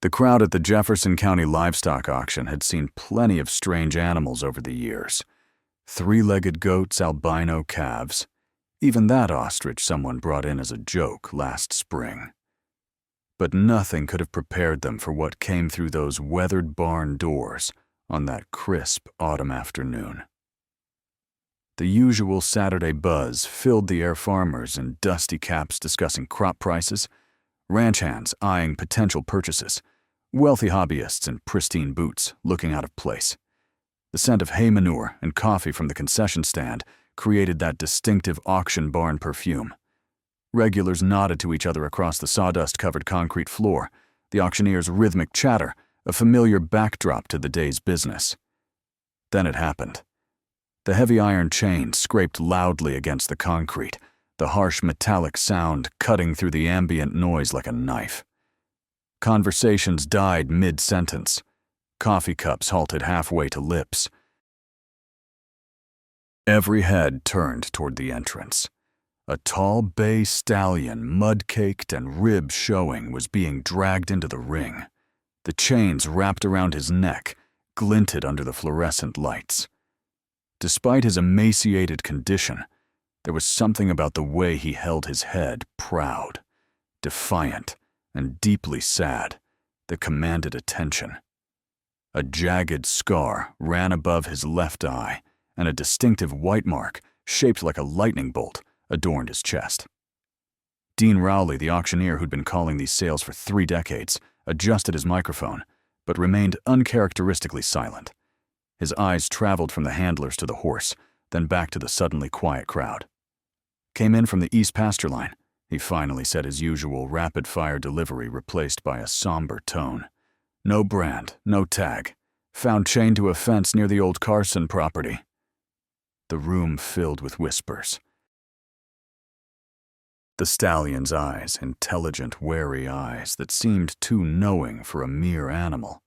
The crowd at the Jefferson County Livestock Auction had seen plenty of strange animals over the years. Three-legged goats, albino calves. Even that ostrich someone brought in as a joke last spring. But nothing could have prepared them for what came through those weathered barn doors on that crisp autumn afternoon. The usual Saturday buzz filled the air, farmers in dusty caps discussing crop prices, ranch hands eyeing potential purchases, wealthy hobbyists in pristine boots looking out of place. The scent of hay manure and coffee from the concession stand created that distinctive auction barn perfume. Regulars nodded to each other across the sawdust-covered concrete floor, the auctioneer's rhythmic chatter a familiar backdrop to the day's business. Then it happened. The heavy iron chain scraped loudly against the concrete, the harsh metallic sound cutting through the ambient noise like a knife. Conversations died mid-sentence. Coffee cups halted halfway to lips. Every head turned toward the entrance. A tall bay stallion, mud-caked and ribs showing, was being dragged into the ring. The chains wrapped around his neck glinted under the fluorescent lights. Despite his emaciated condition, there was something about the way he held his head, proud, defiant, and deeply sad, that commanded attention. A jagged scar ran above his left eye, and a distinctive white mark, shaped like a lightning bolt, adorned his chest. Dean Rowley, the auctioneer who'd been calling these sales for 3 decades, adjusted his microphone, but remained uncharacteristically silent. His eyes traveled from the handlers to the horse, then back to the suddenly quiet crowd. "Came in from the east pasture line," he finally said, his usual rapid-fire delivery replaced by a somber tone. "No brand, no tag. Found chained to a fence near the old Carson property." The room filled with whispers. The stallion's eyes, intelligent, wary eyes that seemed too knowing for a mere animal,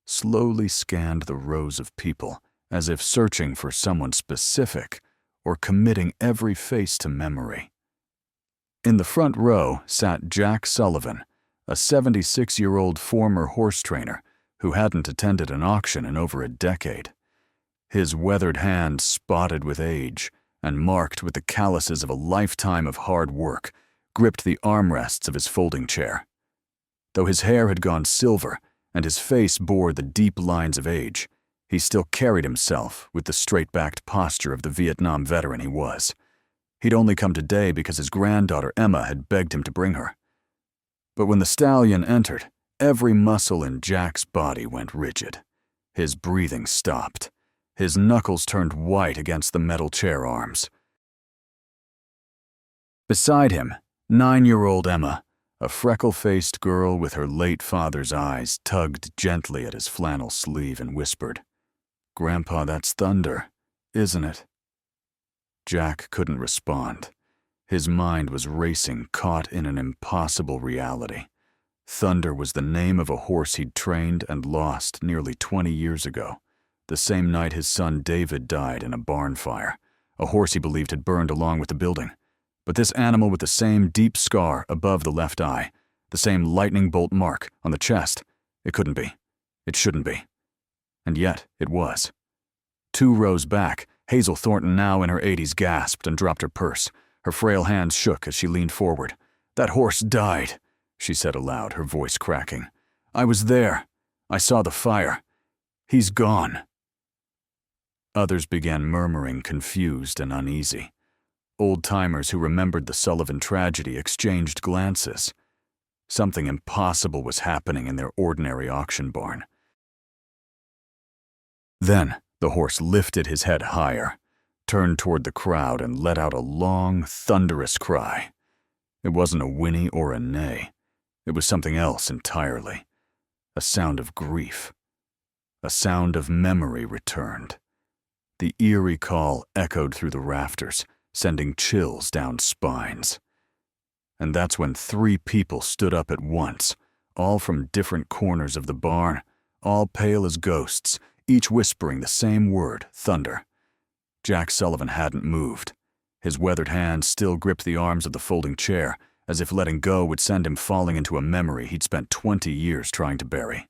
slowly scanned the rows of people as if searching for someone specific or committing every face to memory. In the front row sat Jack Sullivan, a 76-year-old former horse trainer who hadn't attended an auction in over a decade. His weathered hands spotted with age and marked with the calluses of a lifetime of hard work, gripped the armrests of his folding chair. Though his hair had gone silver and his face bore the deep lines of age, he still carried himself with the straight-backed posture of the Vietnam veteran he was. He'd only come today because his granddaughter Emma had begged him to bring her. But when the stallion entered, every muscle in Jack's body went rigid. His breathing stopped. His knuckles turned white against the metal chair arms. Beside him, 9-year-old Emma, a freckle-faced girl with her late father's eyes, tugged gently at his flannel sleeve and whispered, "Grandpa, that's thunder, isn't it?" Jack couldn't respond. His mind was racing, caught in an impossible reality. Thunder was the name of a horse he'd trained and lost nearly 20 years ago, the same night his son David died in a barn fire, a horse he believed had burned along with the building. But this animal with the same deep scar above the left eye, the same lightning bolt mark on the chest, it couldn't be. It shouldn't be. And yet it was. 2 rows back, Hazel Thornton, now in her 80s, gasped and dropped her purse. Her frail hands shook as she leaned forward. "That horse died," she said aloud, her voice cracking. "I was there. I saw the fire. He's gone." Others began murmuring, confused and uneasy. Old-timers who remembered the Sullivan tragedy exchanged glances. Something impossible was happening in their ordinary auction barn. Then the horse lifted his head higher, turned toward the crowd, and let out a long, thunderous cry. It wasn't a whinny or a neigh. It was something else entirely. A sound of grief. A sound of memory returned. The eerie call echoed through the rafters, sending chills down spines. And that's when 3 people stood up at once, all from different corners of the barn, all pale as ghosts, each whispering the same word, thunder. Jack Sullivan hadn't moved. His weathered hands still gripped the arms of the folding chair, as if letting go would send him falling into a memory he'd spent 20 years trying to bury.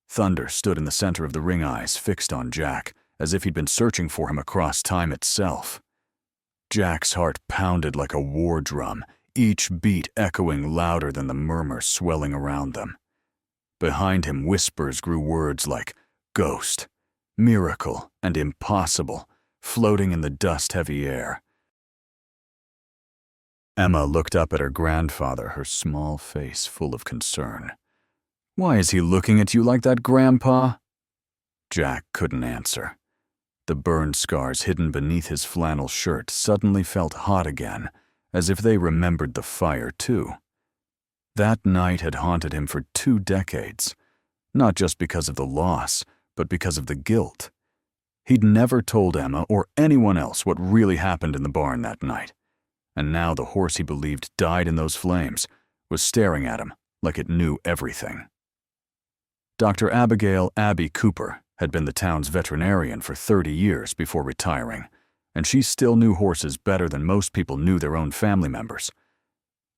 Thunder stood in the center of the ring, eyes fixed on Jack, as if he'd been searching for him across time itself. Jack's heart pounded like a war drum, each beat echoing louder than the murmur swelling around them. Behind him, whispers grew words like ghost, miracle, and impossible, floating in the dust-heavy air. Emma looked up at her grandfather, her small face full of concern. "Why is he looking at you like that, Grandpa?" Jack couldn't answer. The burn scars hidden beneath his flannel shirt suddenly felt hot again, as if they remembered the fire too. That night had haunted him for 2 decades, not just because of the loss, but because of the guilt. He'd never told Emma or anyone else what really happened in the barn that night, and now the horse he believed died in those flames was staring at him like it knew everything. Dr. Abigail "Abby" Cooper had been the town's veterinarian for 30 years before retiring, and she still knew horses better than most people knew their own family members.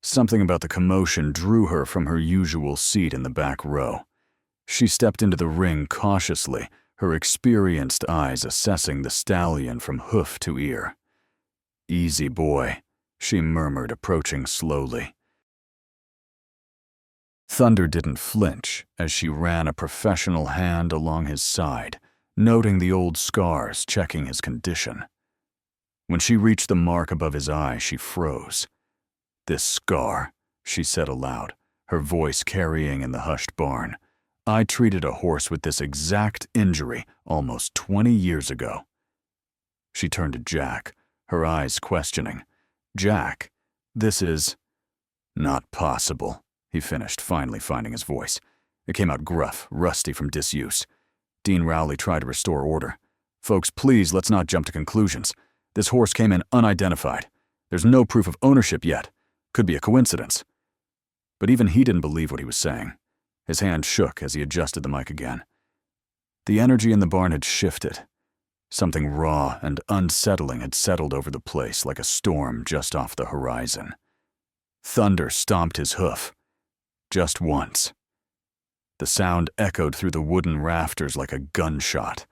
Something about the commotion drew her from her usual seat in the back row. She stepped into the ring cautiously, her experienced eyes assessing the stallion from hoof to ear. "Easy, boy," she murmured, approaching slowly. Thunder didn't flinch as she ran a professional hand along his side, noting the old scars, checking his condition. When she reached the mark above his eye, she froze. "This scar," she said aloud, her voice carrying in the hushed barn. "I treated a horse with this exact injury almost 20 years ago." She turned to Jack, her eyes questioning. "Jack, this is—" "Not possible," he finished, finally finding his voice. It came out gruff, rusty from disuse. Dean Rowley tried to restore order. "Folks, please, let's not jump to conclusions. This horse came in unidentified. There's no proof of ownership yet. Could be a coincidence." But even he didn't believe what he was saying. His hand shook as he adjusted the mic again. The energy in the barn had shifted. Something raw and unsettling had settled over the place like a storm just off the horizon. Thunder stomped his hoof. Just once. The sound echoed through the wooden rafters like a gunshot.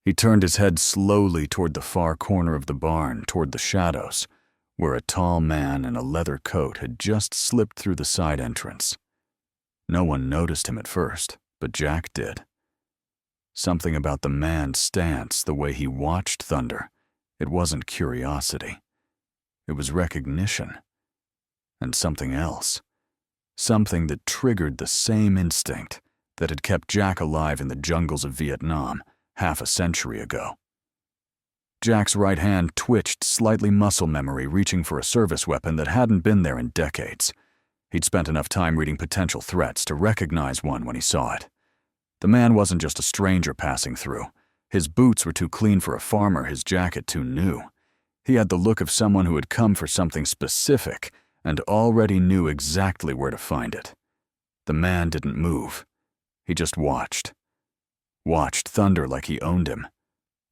He turned his head slowly toward the far corner of the barn, toward the shadows, where a tall man in a leather coat had just slipped through the side entrance. No one noticed him at first, but Jack did. Something about the man's stance, the way he watched Thunder, it wasn't curiosity. It was recognition. And something else. Something that triggered the same instinct that had kept Jack alive in the jungles of Vietnam half a century ago. Jack's right hand twitched, slightly muscle memory reaching for a service weapon that hadn't been there in decades. He'd spent enough time reading potential threats to recognize one when he saw it. The man wasn't just a stranger passing through. His boots were too clean for a farmer, his jacket too new. He had the look of someone who had come for something specific and already knew exactly where to find it. The man didn't move. He just watched. Watched Thunder like he owned him.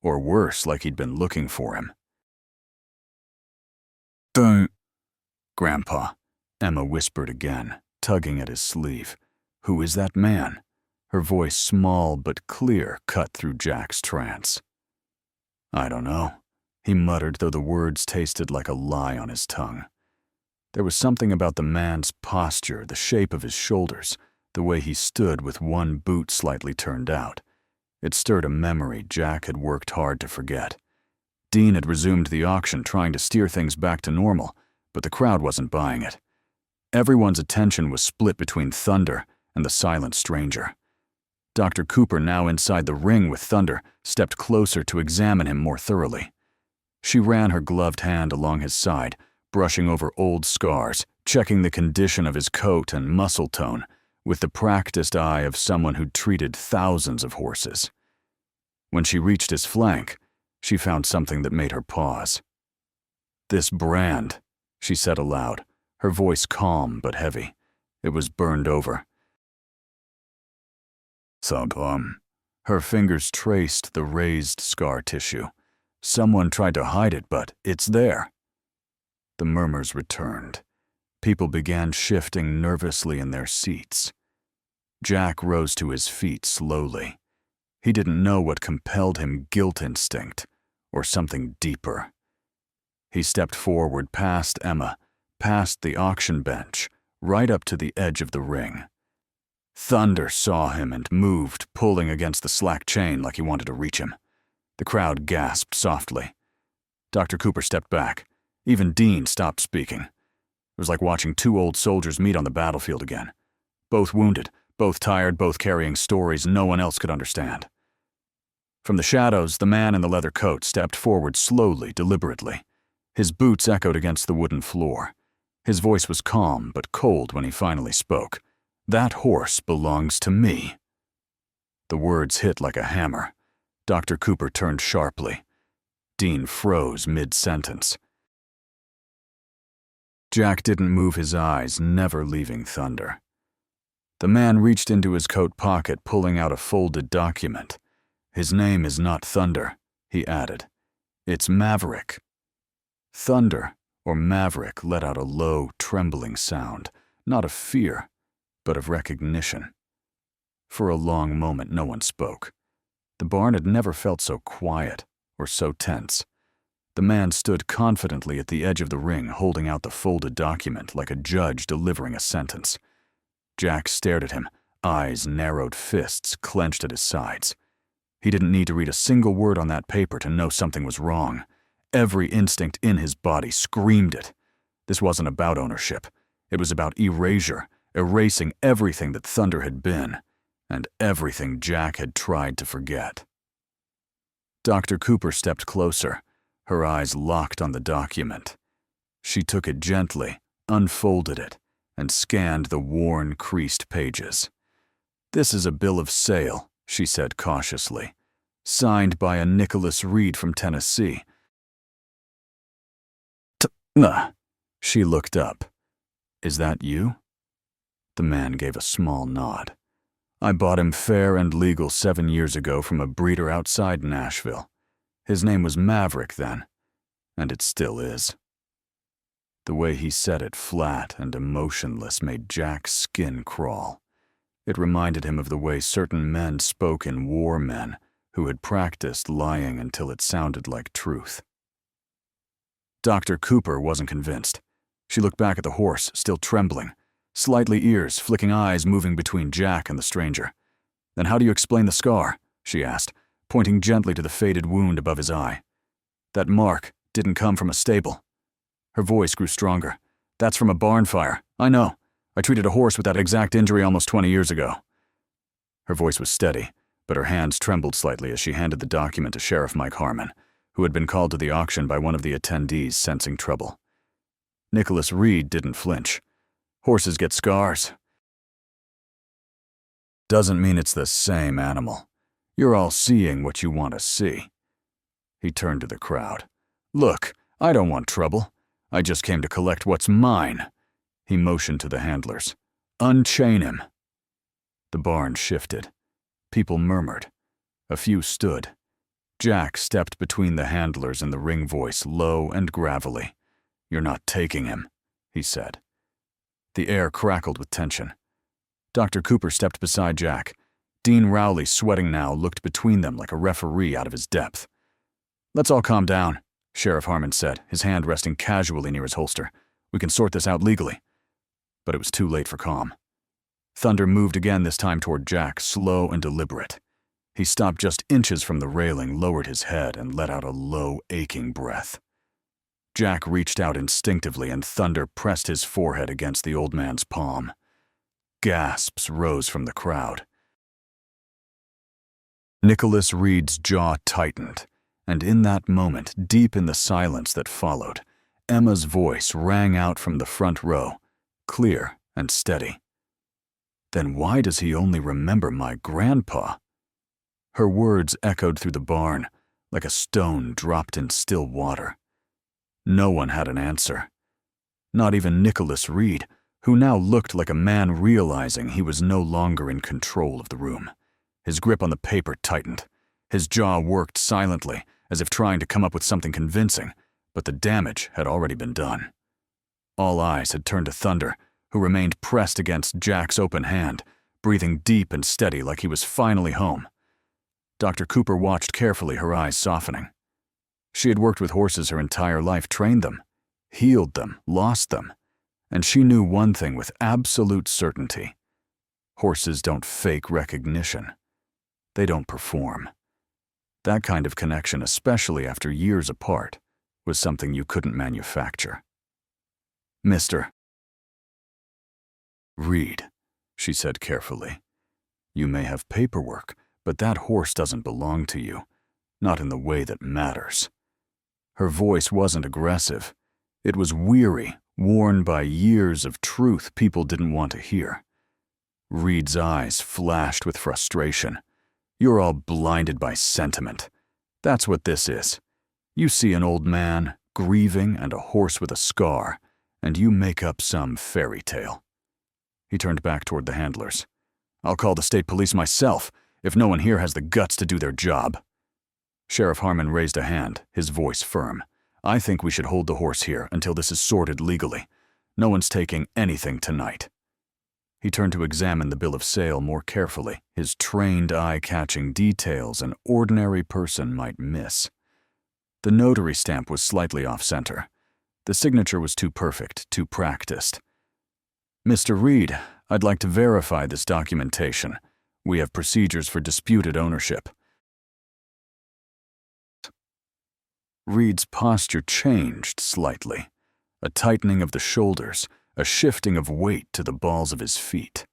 Or worse, like he'd been looking for him. "Don't, Grandpa," Emma whispered again, tugging at his sleeve. "Who is that man?" Her voice, small but clear, cut through Jack's trance. "I don't know," he muttered, though the words tasted like a lie on his tongue. There was something about the man's posture, the shape of his shoulders, the way he stood with one boot slightly turned out. It stirred a memory Jack had worked hard to forget. Dean had resumed the auction, trying to steer things back to normal, but the crowd wasn't buying it. Everyone's attention was split between Thunder and the silent stranger. Dr. Cooper, now inside the ring with Thunder, stepped closer to examine him more thoroughly. She ran her gloved hand along his side, brushing over old scars, checking the condition of his coat and muscle tone, with the practiced eye of someone who'd treated thousands of horses. When she reached his flank, she found something that made her pause. "This brand," she said aloud, her voice calm but heavy. It was burned over. "Sullivan." Her fingers traced the raised scar tissue. "Someone tried to hide it, but it's there." The murmurs returned. People began shifting nervously in their seats. Jack rose to his feet slowly. He didn't know what compelled him, guilt instinct or something deeper. He stepped forward past Emma, past the auction bench, right up to the edge of the ring. Thunder saw him and moved, pulling against the slack chain like he wanted to reach him. The crowd gasped softly. Dr. Cooper stepped back. Even Dean stopped speaking. It was like watching two old soldiers meet on the battlefield again. Both wounded, both tired, both carrying stories no one else could understand. From the shadows, the man in the leather coat stepped forward slowly, deliberately. His boots echoed against the wooden floor. His voice was calm but cold when he finally spoke. "That horse belongs to me." The words hit like a hammer. Dr. Cooper turned sharply. Dean froze mid-sentence. Jack didn't move his eyes, never leaving Thunder. The man reached into his coat pocket, pulling out a folded document. "His name is not Thunder," he added. "It's Maverick." Thunder, or Maverick, let out a low, trembling sound, not of fear, but of recognition. For a long moment, no one spoke. The barn had never felt so quiet or so tense. The man stood confidently at the edge of the ring, holding out the folded document like a judge delivering a sentence. Jack stared at him, eyes narrowed, fists clenched at his sides. He didn't need to read a single word on that paper to know something was wrong. Every instinct in his body screamed it. This wasn't about ownership. It was about erasure, erasing everything that Thunder had been, and everything Jack had tried to forget. Dr. Cooper stepped closer, her eyes locked on the document. She took it gently, unfolded it, and scanned the worn, creased pages. "This is a bill of sale," she said cautiously, "signed by a Nicholas Reed from Tennessee." She looked up. "Is that you?" The man gave a small nod. "I bought him fair and legal 7 years ago from a breeder outside Nashville. His name was Maverick then, and it still is." The way he said it, flat and emotionless, made Jack's skin crawl. It reminded him of the way certain men spoke in War Men who had practiced lying until it sounded like truth. Dr. Cooper wasn't convinced. She looked back at the horse, still trembling, slightly ears, flicking eyes moving between Jack and the stranger. "Then how do you explain the scar?" she asked, pointing gently to the faded wound above his eye. "That mark didn't come from a stable." Her voice grew stronger. "That's from a barn fire. I know. I treated a horse with that exact injury almost 20 years ago." Her voice was steady, but her hands trembled slightly as she handed the document to Sheriff Mike Harmon, who had been called to the auction by one of the attendees sensing trouble. Nicholas Reed didn't flinch. "Horses get scars. Doesn't mean it's the same animal. You're all seeing what you want to see." He turned to the crowd. "Look, I don't want trouble. I just came to collect what's mine." He motioned to the handlers. "Unchain him." The barn shifted. People murmured. A few stood. Jack stepped between the handlers and the ring voice, low and gravelly. "You're not taking him," he said. The air crackled with tension. Dr. Cooper stepped beside Jack. Dean Rowley, sweating now, looked between them like a referee out of his depth. "Let's all calm down," Sheriff Harmon said, his hand resting casually near his holster. "We can sort this out legally." But it was too late for calm. Thunder moved again, this time toward Jack, slow and deliberate. He stopped just inches from the railing, lowered his head, and let out a low, aching breath. Jack reached out instinctively, and Thunder pressed his forehead against the old man's palm. Gasps rose from the crowd. Nicholas Reed's jaw tightened, and in that moment, deep in the silence that followed, Emma's voice rang out from the front row, clear and steady. "Then why does he only remember my grandpa?" Her words echoed through the barn, like a stone dropped in still water. No one had an answer. Not even Nicholas Reed, who now looked like a man realizing he was no longer in control of the room. His grip on the paper tightened. His jaw worked silently, as if trying to come up with something convincing, but the damage had already been done. All eyes had turned to Thunder, who remained pressed against Jack's open hand, breathing deep and steady like he was finally home. Dr. Cooper watched carefully, her eyes softening. She had worked with horses her entire life, trained them, healed them, lost them, and she knew one thing with absolute certainty. Horses don't fake recognition. They don't perform. That kind of connection, especially after years apart, was something you couldn't manufacture. "Mr. Reed," she said carefully, "you may have paperwork, but that horse doesn't belong to you, not in the way that matters." Her voice wasn't aggressive. It was weary, worn by years of truth people didn't want to hear. Reed's eyes flashed with frustration. "You're all blinded by sentiment. That's what this is. You see an old man, grieving, and a horse with a scar, and you make up some fairy tale." He turned back toward the handlers. "I'll call the state police myself, if no one here has the guts to do their job." Sheriff Harmon raised a hand, his voice firm. "I think we should hold the horse here until this is sorted legally. No one's taking anything tonight." He turned to examine the bill of sale more carefully, his trained eye catching details an ordinary person might miss. The notary stamp was slightly off-center. The signature was too perfect, too practiced. "Mr. Reed, I'd like to verify this documentation. We have procedures for disputed ownership." Reed's posture changed slightly. A tightening of the shoulders, a shifting of weight to the balls of his feet.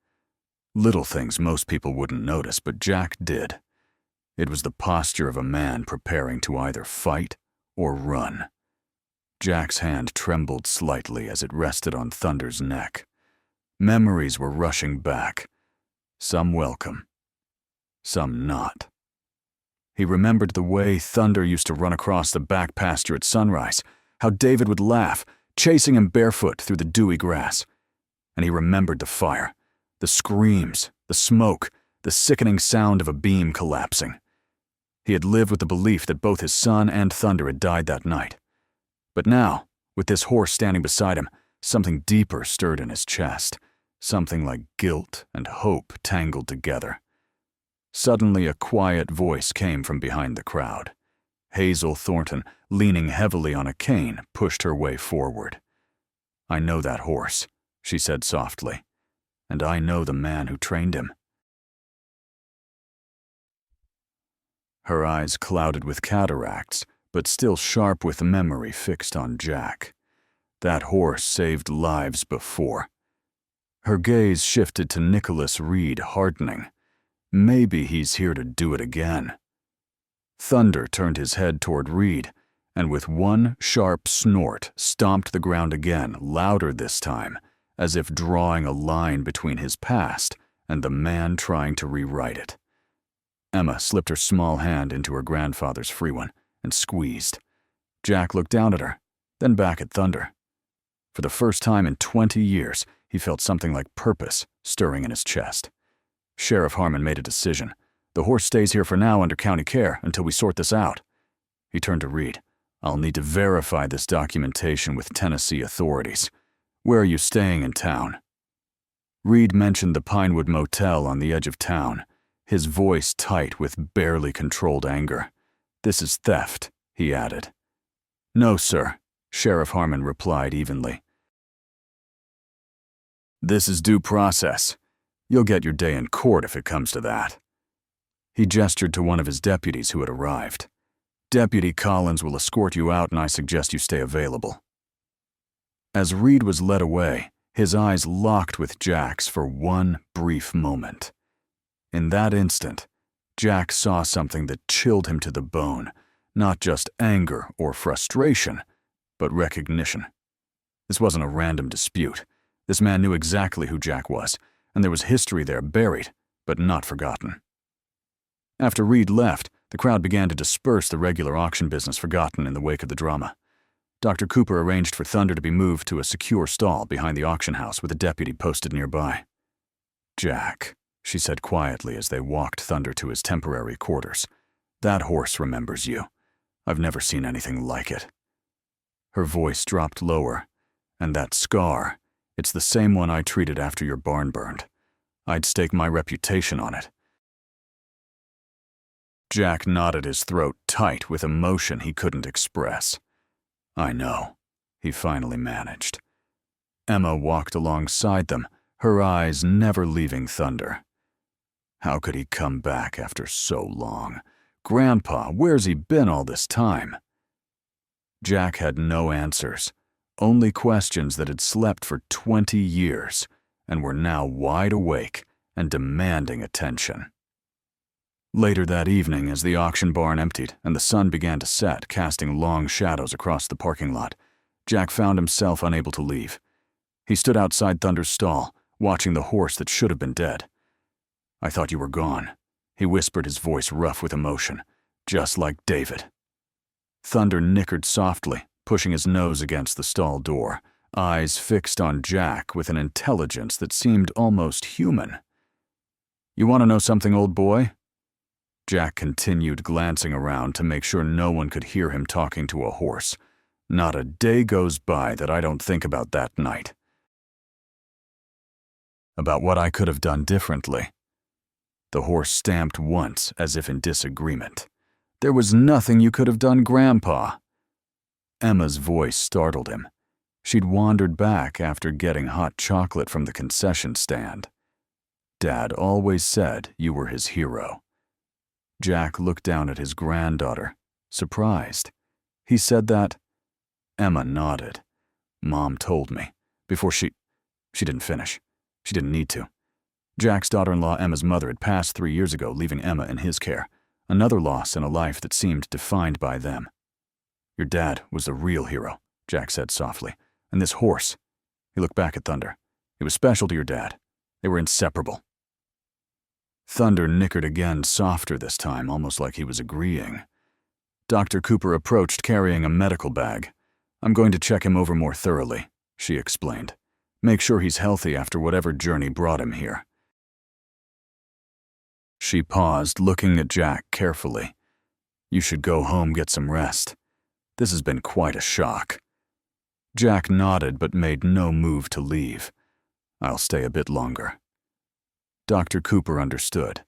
Little things most people wouldn't notice, but Jack did. It was the posture of a man preparing to either fight or run. Jack's hand trembled slightly as it rested on Thunder's neck. Memories were rushing back, some welcome, some not. He remembered the way Thunder used to run across the back pasture at sunrise, how David would laugh, chasing him barefoot through the dewy grass. And he remembered the fire, the screams, the smoke, the sickening sound of a beam collapsing. He had lived with the belief that both his son and Thunder had died that night. But now, with this horse standing beside him, something deeper stirred in his chest, something like guilt and hope tangled together. Suddenly, a quiet voice came from behind the crowd. Hazel Thornton, leaning heavily on a cane, pushed her way forward. "I know that horse," she said softly, "and I know the man who trained him." Her eyes clouded with cataracts, but still sharp with memory fixed on Jack. That horse saved lives before. Her gaze shifted to Nicholas Reed, hardening. Maybe he's here to do it again. Thunder turned his head toward Reed, and with one sharp snort stomped the ground again, louder this time, as if drawing a line between his past and the man trying to rewrite it. Emma slipped her small hand into her grandfather's free one and squeezed. Jack looked down at her, then back at Thunder. For the first time in 20 years, he felt something like purpose stirring in his chest. Sheriff Harmon made a decision. "The horse stays here for now under county care until we sort this out." He turned to Reed. "I'll need to verify this documentation with Tennessee authorities. Where are you staying in town?" Reed mentioned the Pinewood Motel on the edge of town, his voice tight with barely controlled anger. "This is theft," he added. "No, sir," Sheriff Harmon replied evenly. "This is due process. You'll get your day in court if it comes to that." He gestured to one of his deputies who had arrived. "Deputy Collins will escort you out, and I suggest you stay available." As Reed was led away, his eyes locked with Jack's for one brief moment. In that instant, Jack saw something that chilled him to the bone, not just anger or frustration, but recognition. This wasn't a random dispute. This man knew exactly who Jack was, and there was history there buried, but not forgotten. After Reed left, the crowd began to disperse, the regular auction business forgotten in the wake of the drama. Dr. Cooper arranged for Thunder to be moved to a secure stall behind the auction house with a deputy posted nearby. "Jack," she said quietly as they walked Thunder to his temporary quarters, "that horse remembers you. I've never seen anything like it." Her voice dropped lower, And that scar, it's the same one I treated after your barn burned. I'd stake my reputation on it." Jack knotted his throat tight with emotion he couldn't express. "I know," he finally managed. Emma walked alongside them, her eyes never leaving Thunder. How could he come back after so long? Grandpa, where's he been all this time? Jack had no answers, only questions that had slept for 20 years and were now wide awake and demanding attention. Later that evening, as the auction barn emptied and the sun began to set, casting long shadows across the parking lot, Jack found himself unable to leave. He stood outside Thunder's stall, watching the horse that should have been dead. "I thought you were gone," he whispered, his voice rough with emotion, "just like David." Thunder nickered softly, pushing his nose against the stall door, eyes fixed on Jack with an intelligence that seemed almost human. "You want to know something, old boy?" Jack continued glancing around to make sure no one could hear him talking to a horse. "Not a day goes by that I don't think about that night. About what I could have done differently." The horse stamped once, as if in disagreement. "There was nothing you could have done, Grandpa." Emma's voice startled him. She'd wandered back after getting hot chocolate from the concession stand. "Dad always said you were his hero." Jack looked down at his granddaughter, surprised. "He said that?" Emma nodded. "Mom told me, before she didn't finish. She didn't need to. Jack's daughter-in-law, Emma's mother, had passed 3 years ago, leaving Emma in his care. Another loss in a life that seemed defined by them. Your dad was the real hero," Jack said softly. "And this horse," he looked back at Thunder, "it was special to your dad. They were inseparable." Thunder nickered again, softer this time, almost like he was agreeing. Dr. Cooper approached, carrying a medical bag. "I'm going to check him over more thoroughly," she explained. "Make sure he's healthy after whatever journey brought him here." She paused, looking at Jack carefully. "You should go home, get some rest. This has been quite a shock." Jack nodded but made no move to leave. "I'll stay a bit longer." Dr. Cooper understood.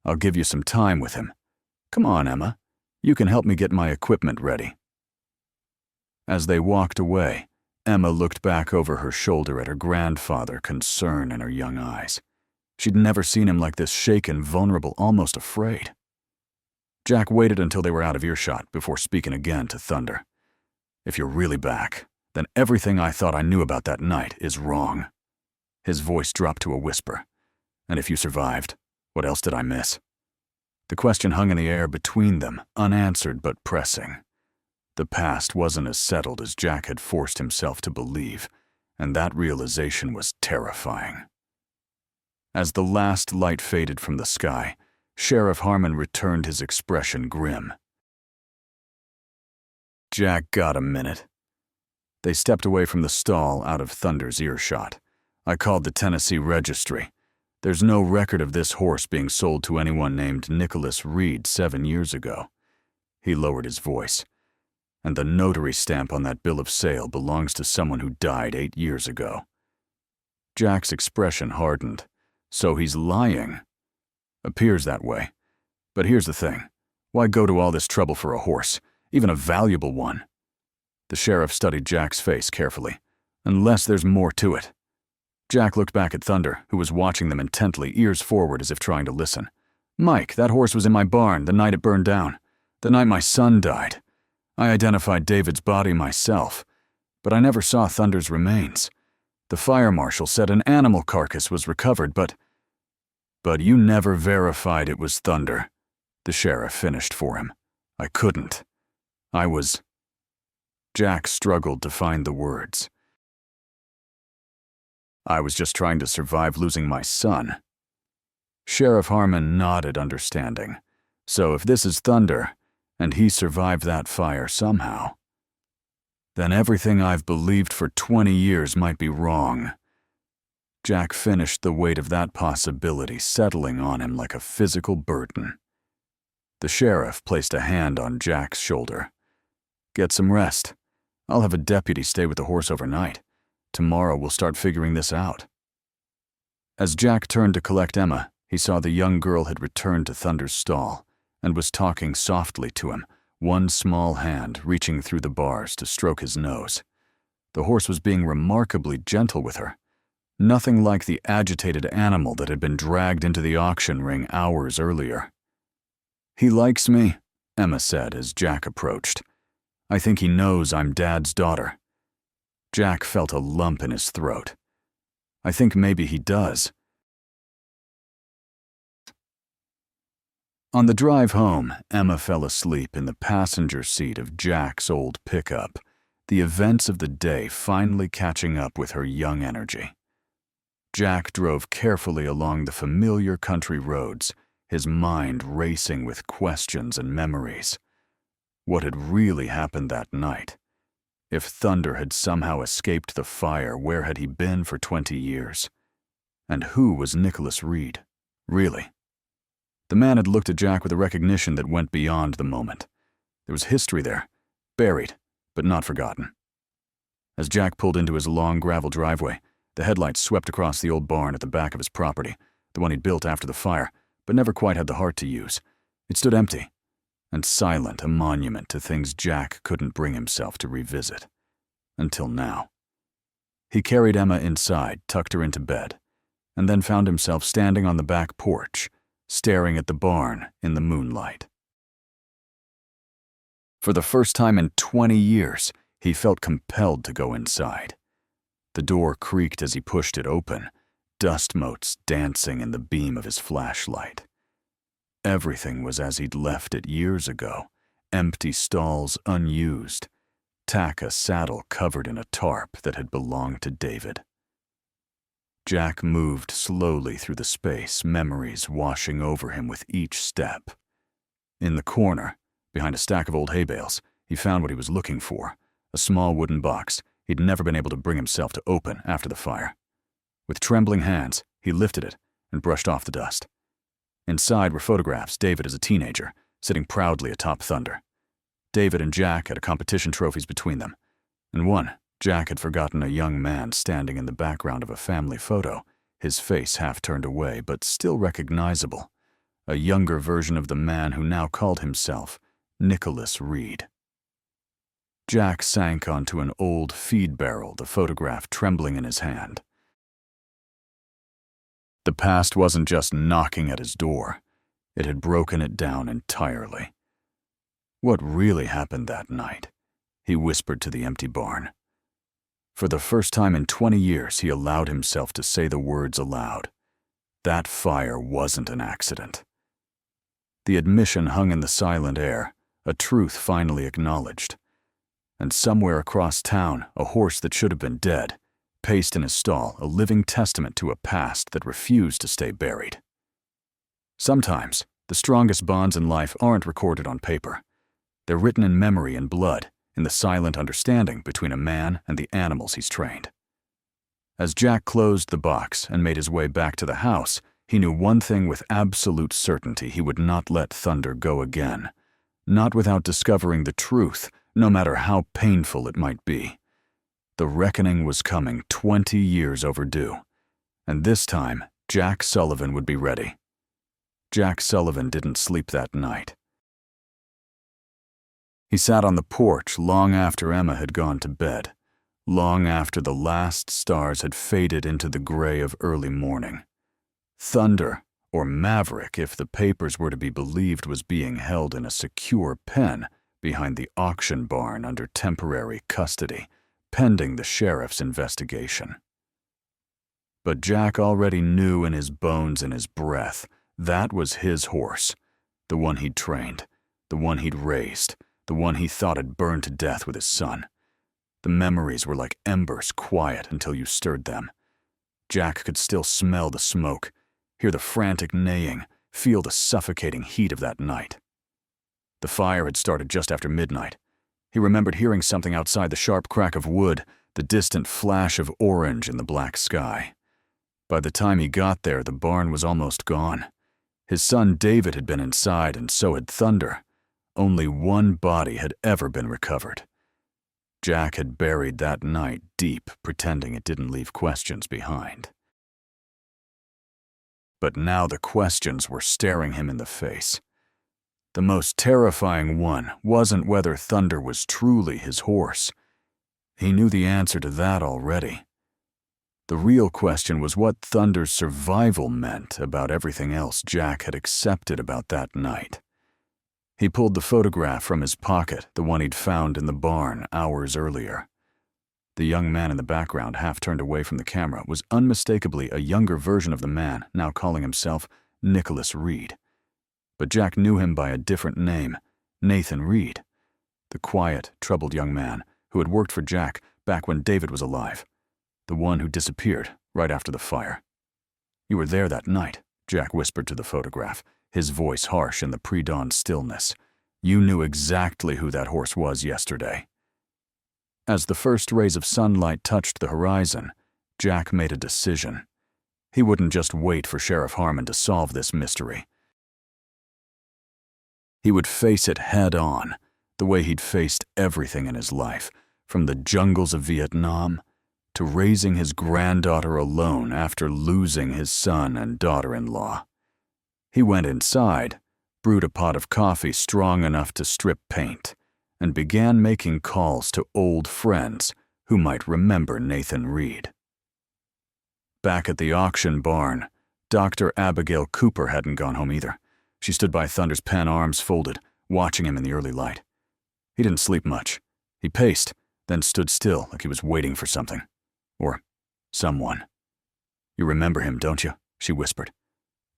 "I'll give you some time with him. Come on, Emma. You can help me get my equipment ready." As they walked away, Emma looked back over her shoulder at her grandfather, concern in her young eyes. She'd never seen him like this, shaken, vulnerable, almost afraid. Jack waited until they were out of earshot before speaking again to Thunder. "If you're really back, then everything I thought I knew about that night is wrong." His voice dropped to a whisper. "And if you survived, what else did I miss?" The question hung in the air between them, unanswered but pressing. The past wasn't as settled as Jack had forced himself to believe, and that realization was terrifying. As the last light faded from the sky, Sheriff Harmon returned, his expression grim. "Jack got a minute." They stepped away from the stall, out of Thunder's earshot. "I called the Tennessee Registry. There's no record of this horse being sold to anyone named Nicholas Reed 7 years ago." He lowered his voice. "And the notary stamp on that bill of sale belongs to someone who died 8 years ago." Jack's expression hardened. "So he's lying." "Appears that way. But here's the thing. Why go to all this trouble for a horse, even a valuable one?" The sheriff studied Jack's face carefully. "Unless there's more to it." Jack looked back at Thunder, who was watching them intently, ears forward as if trying to listen. "Mike, that horse was in my barn the night it burned down. The night my son died. I identified David's body myself, but I never saw Thunder's remains. The fire marshal said an animal carcass was recovered, but you never verified it was Thunder," the sheriff finished for him. "I couldn't. I was—" Jack struggled to find the words. "I was just trying to survive losing my son." Sheriff Harmon nodded, understanding. "So if this is Thunder, and he survived that fire somehow, then everything I've believed for 20 years might be wrong." Jack finished, the weight of that possibility settling on him like a physical burden. The sheriff placed a hand on Jack's shoulder. "Get some rest. I'll have a deputy stay with the horse overnight. Tomorrow we'll start figuring this out. As Jack turned to collect Emma, he saw the young girl had returned to Thunder's stall and was talking softly to him, one small hand reaching through the bars to stroke his nose. The horse was being remarkably gentle with her, nothing like the agitated animal that had been dragged into the auction ring hours earlier. "He likes me," Emma said as Jack approached. "I think he knows I'm Dad's daughter." Jack felt a lump in his throat. "I think maybe he does." On the drive home, Emma fell asleep in the passenger seat of Jack's old pickup, the events of the day finally catching up with her young energy. Jack drove carefully along the familiar country roads, his mind racing with questions and memories. What had really happened that night? If Thunder had somehow escaped the fire, where had he been for 20 years? And who was Nicholas Reed, really? The man had looked at Jack with a recognition that went beyond the moment. There was history there, buried, but not forgotten. As Jack pulled into his long gravel driveway, the headlights swept across the old barn at the back of his property, the one he'd built after the fire, but never quite had the heart to use. It stood empty and silent, a monument to things Jack couldn't bring himself to revisit. Until now. He carried Emma inside, tucked her into bed, and then found himself standing on the back porch, staring at the barn in the moonlight. For the first time in 20 years, he felt compelled to go inside. The door creaked as he pushed it open, dust motes dancing in the beam of his flashlight. Everything was as he'd left it years ago, empty stalls unused, tack saddle covered in a tarp that had belonged to David. Jack moved slowly through the space, memories washing over him with each step. In the corner, behind a stack of old hay bales, he found what he was looking for, a small wooden box he'd never been able to bring himself to open after the fire. With trembling hands, he lifted it and brushed off the dust. Inside were photographs, David as a teenager, sitting proudly atop Thunder. David and Jack had competition trophies between them. In one, Jack had forgotten a young man standing in the background of a family photo, his face half turned away but still recognizable, a younger version of the man who now called himself Nicholas Reed. Jack sank onto an old feed barrel, the photograph trembling in his hand. The past wasn't just knocking at his door, it had broken it down entirely. What really happened that night? He whispered to the empty barn. For the first time in 20 years, he allowed himself to say the words aloud. That fire wasn't an accident. The admission hung in the silent air, a truth finally acknowledged. And somewhere across town, a horse that should have been dead, paced in his stall, a living testament to a past that refused to stay buried. Sometimes, the strongest bonds in life aren't recorded on paper. They're written in memory and blood, in the silent understanding between a man and the animals he's trained. As Jack closed the box and made his way back to the house, he knew one thing with absolute certainty: he would not let Thunder go again. Not without discovering the truth, no matter how painful it might be. The reckoning was coming, 20 years overdue. And this time, Jack Sullivan would be ready. Jack Sullivan didn't sleep that night. He sat on the porch long after Emma had gone to bed, long after the last stars had faded into the gray of early morning. Thunder, or Maverick if the papers were to be believed, was being held in a secure pen behind the auction barn under temporary custody, pending the sheriff's investigation. But Jack already knew in his bones and his breath that was his horse, the one he'd trained, the one he'd raised, the one he thought had burned to death with his son. The memories were like embers, quiet until you stirred them. Jack could still smell the smoke, hear the frantic neighing, feel the suffocating heat of that night. The fire had started just after midnight. He remembered hearing something outside, the sharp crack of wood, the distant flash of orange in the black sky. By the time he got there, the barn was almost gone. His son David had been inside, and so had Thunder. Only one body had ever been recovered. Jack had buried that night deep, pretending it didn't leave questions behind. But now the questions were staring him in the face. The most terrifying one wasn't whether Thunder was truly his horse. He knew the answer to that already. The real question was what Thunder's survival meant about everything else Jack had accepted about that night. He pulled the photograph from his pocket, the one he'd found in the barn hours earlier. The young man in the background, half turned away from the camera, was unmistakably a younger version of the man now calling himself Nicholas Reed. But Jack knew him by a different name, Nathan Reed, the quiet, troubled young man who had worked for Jack back when David was alive, the one who disappeared right after the fire. "You were there that night," Jack whispered to the photograph, his voice harsh in the pre-dawn stillness. "You knew exactly who that horse was yesterday." As the first rays of sunlight touched the horizon, Jack made a decision. He wouldn't just wait for Sheriff Harmon to solve this mystery. He would face it head-on, the way he'd faced everything in his life, from the jungles of Vietnam to raising his granddaughter alone after losing his son and daughter-in-law. He went inside, brewed a pot of coffee strong enough to strip paint, and began making calls to old friends who might remember Nathan Reed. Back at the auction barn, Dr. Abigail Cooper hadn't gone home either. She stood by Thunder's pen, arms folded, watching him in the early light. He didn't sleep much. He paced, then stood still like he was waiting for something. Or someone. "You remember him, don't you?" she whispered.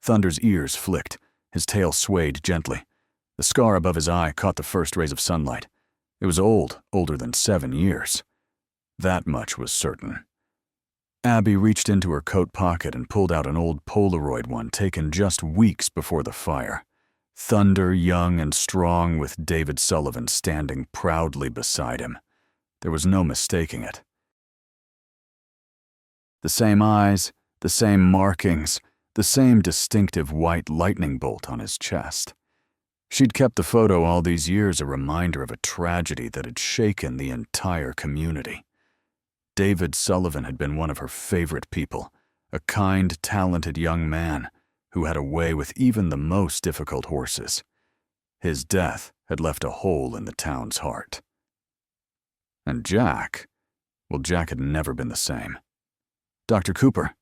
Thunder's ears flicked. His tail swayed gently. The scar above his eye caught the first rays of sunlight. It was old, older than 7 years. That much was certain. Abby reached into her coat pocket and pulled out an old Polaroid one taken just weeks before the fire. Thunder, young and strong, with David Sullivan standing proudly beside him. There was no mistaking it. The same eyes, the same markings, the same distinctive white lightning bolt on his chest. She'd kept the photo all these years a reminder of a tragedy that had shaken the entire community. David Sullivan had been one of her favorite people, a kind, talented young man who had a way with even the most difficult horses. His death had left a hole in the town's heart. And Jack, well, Jack had never been the same. "Dr. Cooper."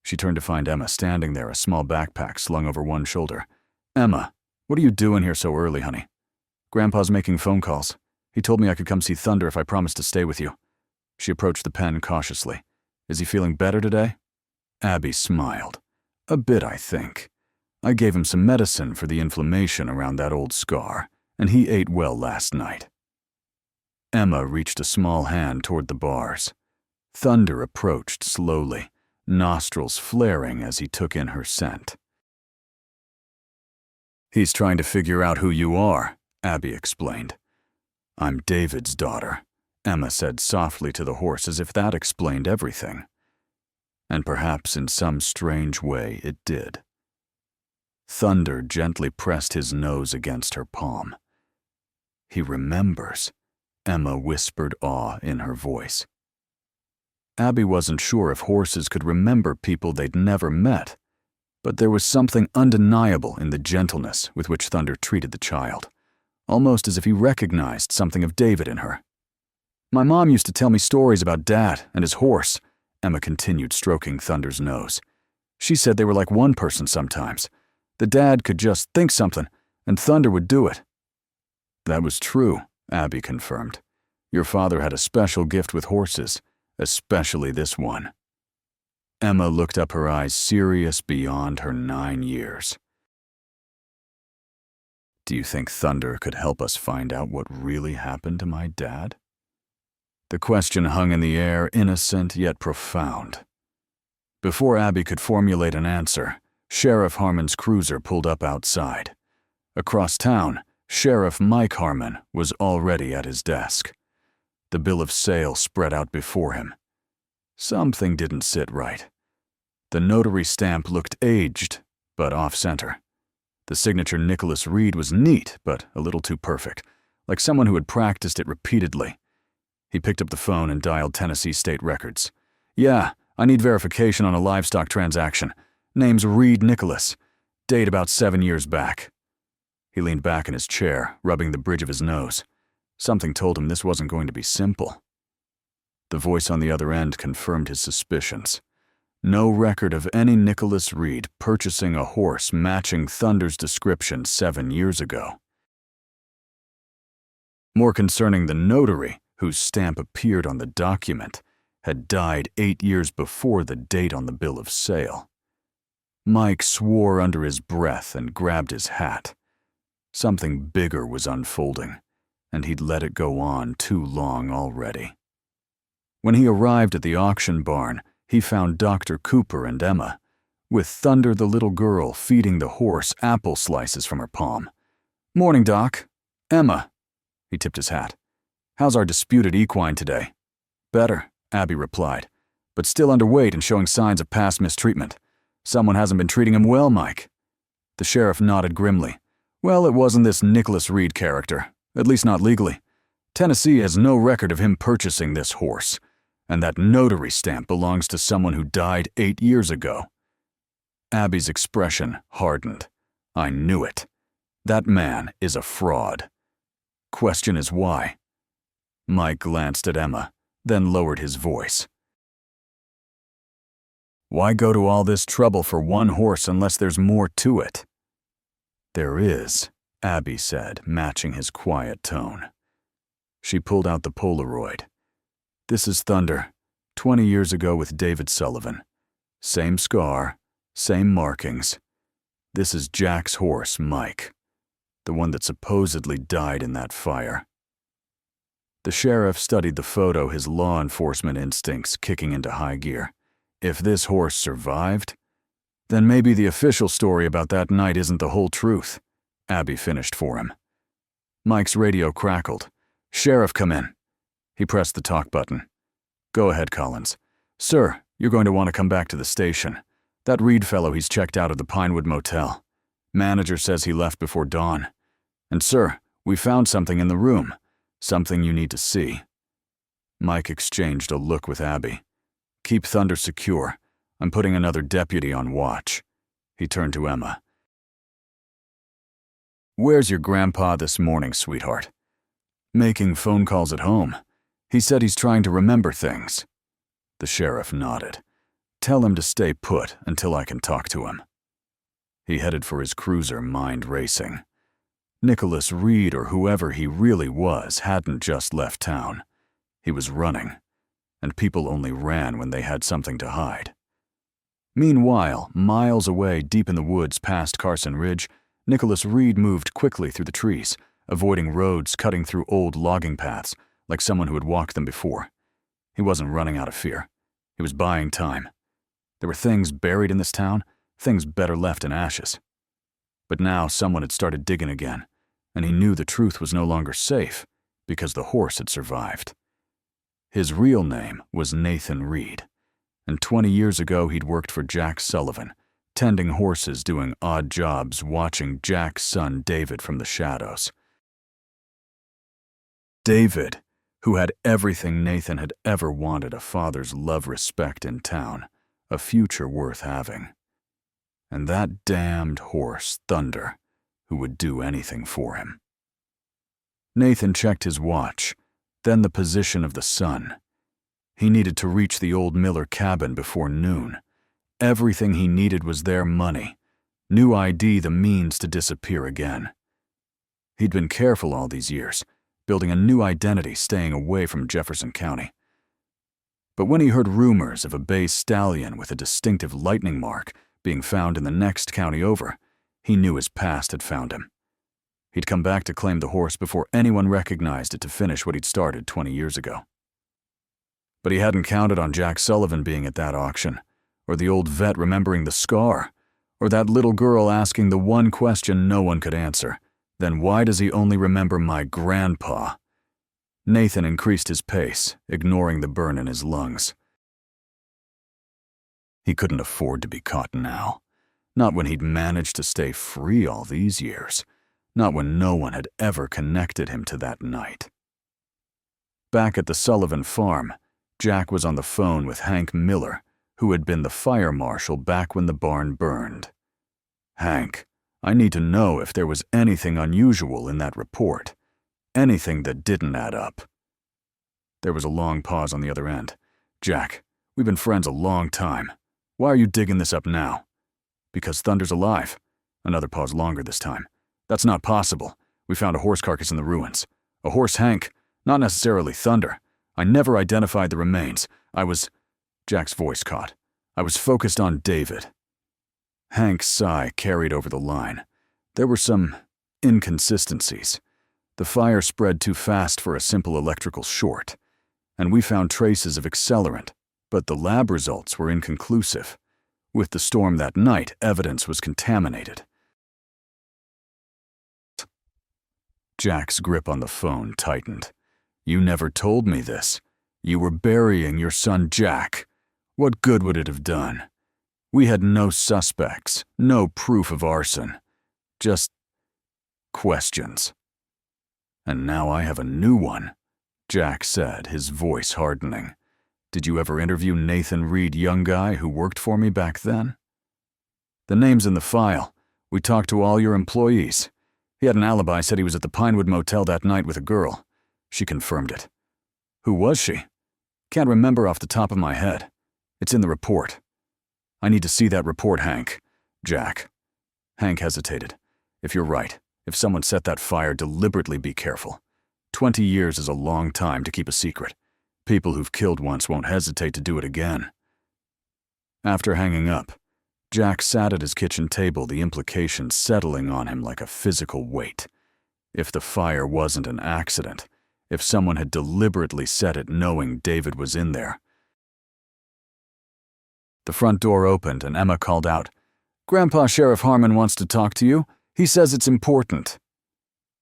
She turned to find Emma standing there, a small backpack slung over one shoulder. "Emma, what are you doing here so early, honey?" "Grandpa's making phone calls. He told me I could come see Thunder if I promised to stay with you." She approached the pen cautiously. "Is he feeling better today?" Abby smiled. "A bit, I think. I gave him some medicine for the inflammation around that old scar, and he ate well last night." Emma reached a small hand toward the bars. Thunder approached slowly, nostrils flaring as he took in her scent. "He's trying to figure out who you are," Abby explained. "I'm David's daughter," Emma said softly to the horse, as if that explained everything. And perhaps in some strange way it did. Thunder gently pressed his nose against her palm. "He remembers," Emma whispered awe in her voice. Abby wasn't sure if horses could remember people they'd never met, but there was something undeniable in the gentleness with which Thunder treated the child, almost as if he recognized something of David in her. "My mom used to tell me stories about Dad and his horse," Emma continued, stroking Thunder's nose. "She said they were like one person sometimes. The dad could just think something, and Thunder would do it." "That was true," Abby confirmed. "Your father had a special gift with horses, especially this one." Emma looked up, her eyes serious beyond her 9 years. "Do you think Thunder could help us find out what really happened to my dad?" The question hung in the air, innocent yet profound. Before Abby could formulate an answer, Sheriff Harmon's cruiser pulled up outside. Across town, Sheriff Mike Harmon was already at his desk. The bill of sale spread out before him. Something didn't sit right. The notary stamp looked aged, but off-center. The signature Nicholas Reed was neat, but a little too perfect, like someone who had practiced it repeatedly. He picked up the phone and dialed Tennessee State Records. "Yeah, I need verification on a livestock transaction. Name's Reed Nicholas. Date about 7 years back." He leaned back in his chair, rubbing the bridge of his nose. Something told him this wasn't going to be simple. The voice on the other end confirmed his suspicions. No record of any Nicholas Reed purchasing a horse matching Thunder's description 7 years ago. More concerning, the notary, whose stamp appeared on the document, had died 8 years before the date on the bill of sale. Mike swore under his breath and grabbed his hat. Something bigger was unfolding, and he'd let it go on too long already. When he arrived at the auction barn, he found Dr. Cooper and Emma, with Thunder the little girl feeding the horse apple slices from her palm. "Morning, Doc. Emma." He tipped his hat. "How's our disputed equine today?" "Better," Abby replied, "but still underweight and showing signs of past mistreatment. Someone hasn't been treating him well, Mike." The sheriff nodded grimly. "Well, it wasn't this Nicholas Reed character, at least not legally. Tennessee has no record of him purchasing this horse, and that notary stamp belongs to someone who died 8 years ago." Abby's expression hardened. "I knew it. That man is a fraud. Question is why?" Mike glanced at Emma, then lowered his voice. "Why go to all this trouble for one horse unless there's more to it?" "There is," Abby said, matching his quiet tone. She pulled out the Polaroid. "This is Thunder, 20 years ago with David Sullivan. Same scar, same markings. This is Jack's horse, Mike, the one that supposedly died in that fire." The sheriff studied the photo, his law enforcement instincts kicking into high gear. If this horse survived, then maybe the official story about that night isn't the whole truth. Abby finished for him. Mike's radio crackled. "Sheriff, come in." He pressed the talk button. "Go ahead, Collins." "Sir, you're going to want to come back to the station. That Reed fellow, he's checked out of the Pinewood Motel. Manager says he left before dawn. And sir, we found something in the room. Something you need to see." Mike exchanged a look with Abby. "Keep Thunder secure. I'm putting another deputy on watch." He turned to Emma. "Where's your grandpa this morning, sweetheart?" "Making phone calls at home. He said he's trying to remember things." The sheriff nodded. "Tell him to stay put until I can talk to him." He headed for his cruiser, mind racing. Nicholas Reed, or whoever he really was, hadn't just left town. He was running, and people only ran when they had something to hide. Meanwhile, miles away, deep in the woods past Carson Ridge, Nicholas Reed moved quickly through the trees, avoiding roads cutting through old logging paths, like someone who had walked them before. He wasn't running out of fear. He was buying time. There were things buried in this town, things better left in ashes. But now someone had started digging again, and he knew the truth was no longer safe because the horse had survived. His real name was Nathan Reed, and 20 years ago he'd worked for Jack Sullivan, tending horses, doing odd jobs, watching Jack's son David from the shadows. David, who had everything Nathan had ever wanted: a father's love, respect in town, a future worth having. And that damned horse, Thunder, who would do anything for him. Nathan checked his watch, then the position of the sun. He needed to reach the old Miller cabin before noon. Everything he needed was their money. New ID, the means to disappear again. He'd been careful all these years, building a new identity, staying away from Jefferson County. But when he heard rumors of a bay stallion with a distinctive lightning mark being found in the next county over, he knew his past had found him. He'd come back to claim the horse before anyone recognized it to finish what he'd started 20 years ago. But he hadn't counted on Jack Sullivan being at that auction, or the old vet remembering the scar, or that little girl asking the one question no one could answer: then why does he only remember my grandpa? Nathan increased his pace, ignoring the burn in his lungs. He couldn't afford to be caught now. Not when he'd managed to stay free all these years. Not when no one had ever connected him to that night. Back at the Sullivan farm, Jack was on the phone with Hank Miller, who had been the fire marshal back when the barn burned. "Hank, I need to know if there was anything unusual in that report. Anything that didn't add up." There was a long pause on the other end. "Jack, we've been friends a long time. Why are you digging this up now?" "Because Thunder's alive." Another pause longer this time. "That's not possible. We found a horse carcass in the ruins. A horse, Hank, not necessarily Thunder. I never identified the remains. Jack's voice caught. "I was focused on David." Hank's sigh carried over the line. There were some inconsistencies. The fire spread too fast for a simple electrical short, and we found traces of accelerant, but the lab results were inconclusive. With the storm that night, evidence was contaminated. Jack's grip on the phone tightened. "You never told me this. You were burying your son Jack. What good would it have done? We had no suspects, no proof of arson. Just questions. And now I have a new one," Jack said, his voice hardening. "Did you ever interview Nathan Reed, young guy who worked for me back then?" "The name's in the file. We talked to all your employees. He had an alibi, said he was at the Pinewood Motel that night with a girl. She confirmed it." "Who was she?" "Can't remember off the top of my head. It's in the report." "I need to see that report, Hank." "Jack." Hank hesitated. "If you're right, if someone set that fire, deliberately be careful. 20 years is a long time to keep a secret. People who've killed once won't hesitate to do it again." After hanging up, Jack sat at his kitchen table, the implications settling on him like a physical weight. If the fire wasn't an accident, if someone had deliberately set it knowing David was in there. The front door opened and Emma called out, "Grandpa, Sheriff Harmon wants to talk to you. He says it's important."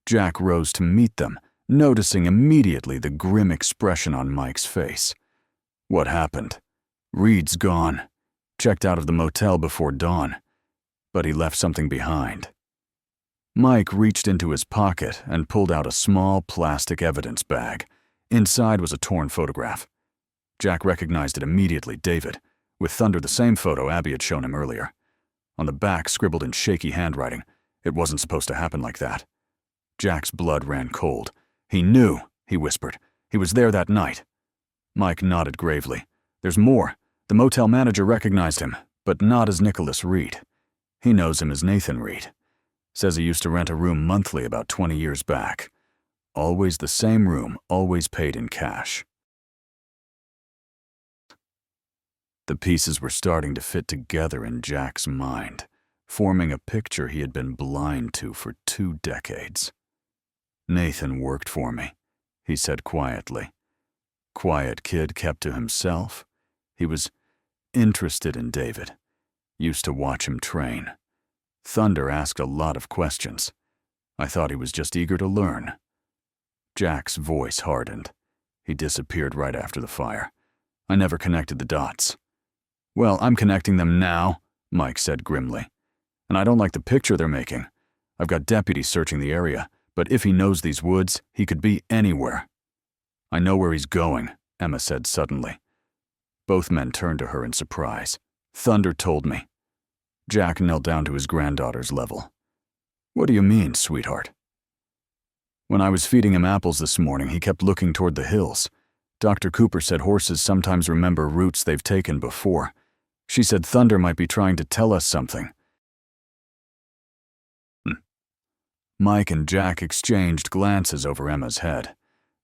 Jack rose to meet them, noticing immediately the grim expression on Mike's face. "What happened?" "Reed's gone. Checked out of the motel before dawn. But he left something behind." Mike reached into his pocket and pulled out a small plastic evidence bag. Inside was a torn photograph. Jack recognized it immediately, David, with Thunder the same photo Abby had shown him earlier. On the back, scribbled in shaky handwriting, "It wasn't supposed to happen like that." Jack's blood ran cold. "He knew," he whispered. "He was there that night." Mike nodded gravely. "There's more. The motel manager recognized him, but not as Nicholas Reed. He knows him as Nathan Reed. Says he used to rent a room monthly about 20 years back. Always the same room, always paid in cash." The pieces were starting to fit together in Jack's mind, forming a picture he had been blind to for 2 decades. "Nathan worked for me," he said quietly. Quiet kid kept to himself. He was interested in David. Used to watch him train. Thunder asked a lot of questions. I thought he was just eager to learn. Jack's voice hardened. He disappeared right after the fire. I never connected the dots. "Well, I'm connecting them now," Mike said grimly. "And I don't like the picture they're making. I've got deputies searching the area, but if he knows these woods, he could be anywhere." "I know where he's going," Emma said suddenly. Both men turned to her in surprise. "Thunder told me." Jack knelt down to his granddaughter's level. "What do you mean, sweetheart?" "When I was feeding him apples this morning, he kept looking toward the hills. Dr. Cooper said horses sometimes remember routes they've taken before. She said Thunder might be trying to tell us something." Mike and Jack exchanged glances over Emma's head.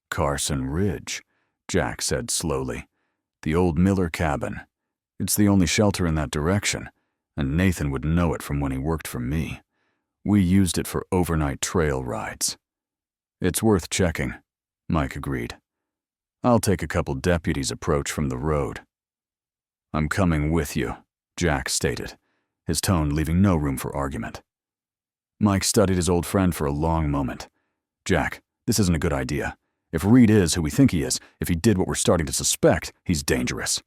"Carson Ridge," Jack said slowly. "The old Miller cabin. It's the only shelter in that direction, and Nathan would know it from when he worked for me. We used it for overnight trail rides." "It's worth checking," Mike agreed. "I'll take a couple deputies' approach from the road." "I'm coming with you," Jack stated, his tone leaving no room for argument. Mike studied his old friend for a long moment. "Jack, this isn't a good idea. If Reed is who we think he is, if he did what we're starting to suspect, he's dangerous."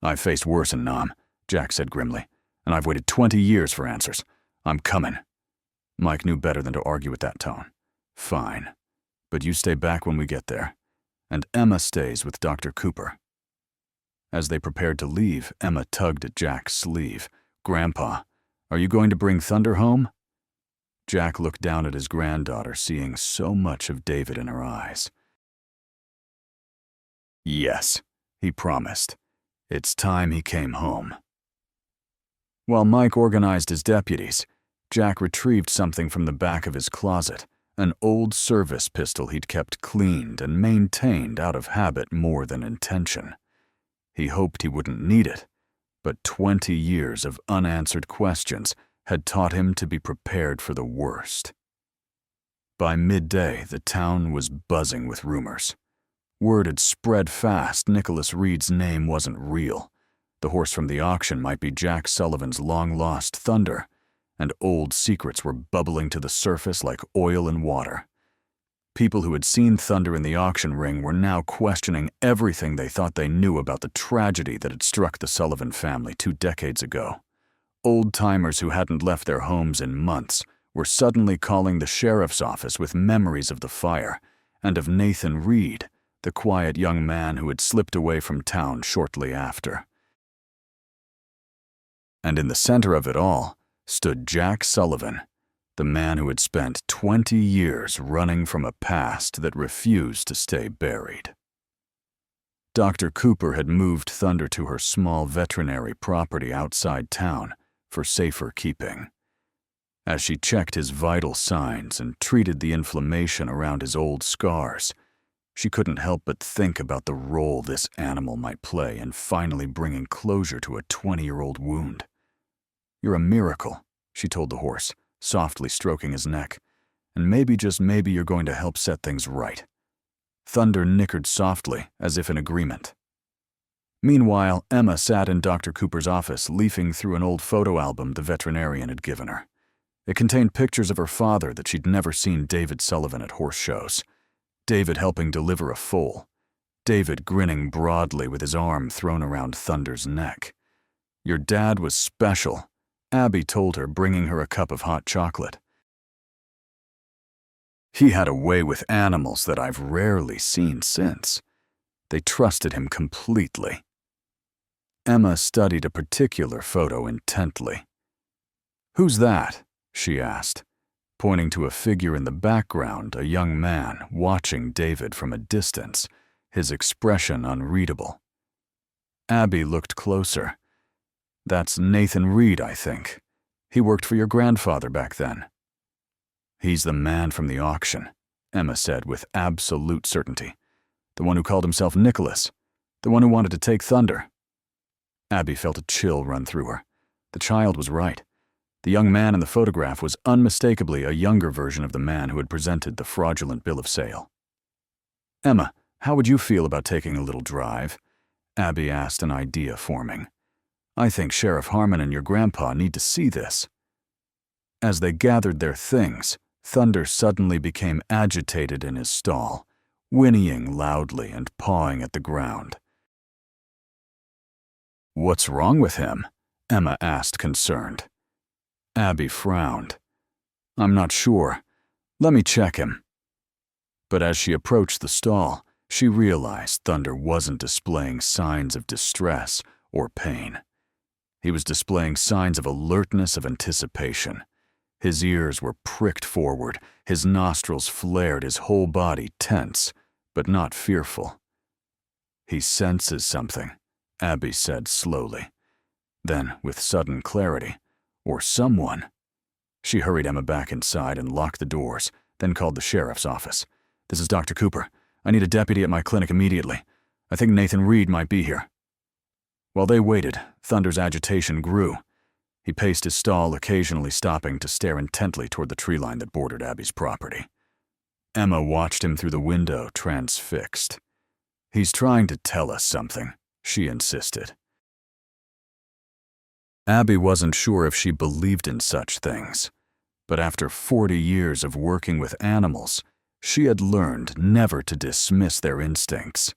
"I've faced worse in Nam," Jack said grimly, "and I've waited 20 years for answers. I'm coming." Mike knew better than to argue with that tone. "Fine. But you stay back when we get there. and Emma stays with Dr. Cooper. As they prepared to leave, Emma tugged at Jack's sleeve. "Grandpa, are you going to bring Thunder home?" Jack looked down at his granddaughter, seeing so much of David in her eyes. "Yes," he promised. It's time he came home. While Mike organized his deputies, Jack retrieved something from the back of his closet, an old service pistol he'd kept cleaned and maintained out of habit more than intention. He hoped he wouldn't need it, but 20 years of unanswered questions had taught him to be prepared for the worst. By midday, the town was buzzing with rumors. Word had spread fast Nicholas Reed's name wasn't real. The horse from the auction might be Jack Sullivan's long-lost Thunder, and old secrets were bubbling to the surface like oil and water. People who had seen Thunder in the auction ring were now questioning everything they thought they knew about the tragedy that had struck the Sullivan family 2 decades ago. Old-timers who hadn't left their homes in months were suddenly calling the sheriff's office with memories of the fire and of Nathan Reed, the quiet young man who had slipped away from town shortly after. And in the center of it all stood Jack Sullivan, the man who had spent 20 years running from a past that refused to stay buried. Dr. Cooper had moved Thunder to her small veterinary property outside town for safer keeping. As she checked his vital signs and treated the inflammation around his old scars, she couldn't help but think about the role this animal might play in finally bringing closure to a 20-year-old wound. "You're a miracle," she told the horse, softly stroking his neck, "and maybe, just maybe, you're going to help set things right." Thunder nickered softly, as if in agreement. Meanwhile, Emma sat in Dr. Cooper's office, leafing through an old photo album the veterinarian had given her. It contained pictures of her father that she'd never seen David Sullivan at horse shows. David helping deliver a foal. David grinning broadly with his arm thrown around Thunder's neck. "Your dad was special," Abby told her, bringing her a cup of hot chocolate. "He had a way with animals that I've rarely seen since. They trusted him completely." Emma studied a particular photo intently. "Who's that?" she asked, pointing to a figure in the background, a young man watching David from a distance, his expression unreadable. Abby looked closer. "That's Nathan Reed, I think. He worked for your grandfather back then." "He's the man from the auction," Emma said with absolute certainty. "The one who called himself Nicholas. The one who wanted to take Thunder." Abby felt a chill run through her. The child was right. The young man in the photograph was unmistakably a younger version of the man who had presented the fraudulent bill of sale. "Emma, how would you feel about taking a little drive?" Abby asked, an idea forming. "I think Sheriff Harmon and your grandpa need to see this." As they gathered their things, Thunder suddenly became agitated in his stall, whinnying loudly and pawing at the ground. "What's wrong with him?" Emma asked, concerned. Abby frowned. "I'm not sure. Let me check him." But as she approached the stall, she realized Thunder wasn't displaying signs of distress or pain. He was displaying signs of alertness, of anticipation. His ears were pricked forward, his nostrils flared, his whole body tense, but not fearful. "He senses something," Abby said slowly. Then, with sudden clarity, "or someone." She hurried Emma back inside and locked the doors, then called the sheriff's office. "This is Dr. Cooper. I need a deputy at my clinic immediately. I think Nathan Reed might be here." While they waited, Thunder's agitation grew. He paced his stall, occasionally stopping to stare intently toward the tree line that bordered Abby's property. Emma watched him through the window, transfixed. "He's trying to tell us something," she insisted. Abby wasn't sure if she believed in such things, but after 40 years of working with animals, she had learned never to dismiss their instincts.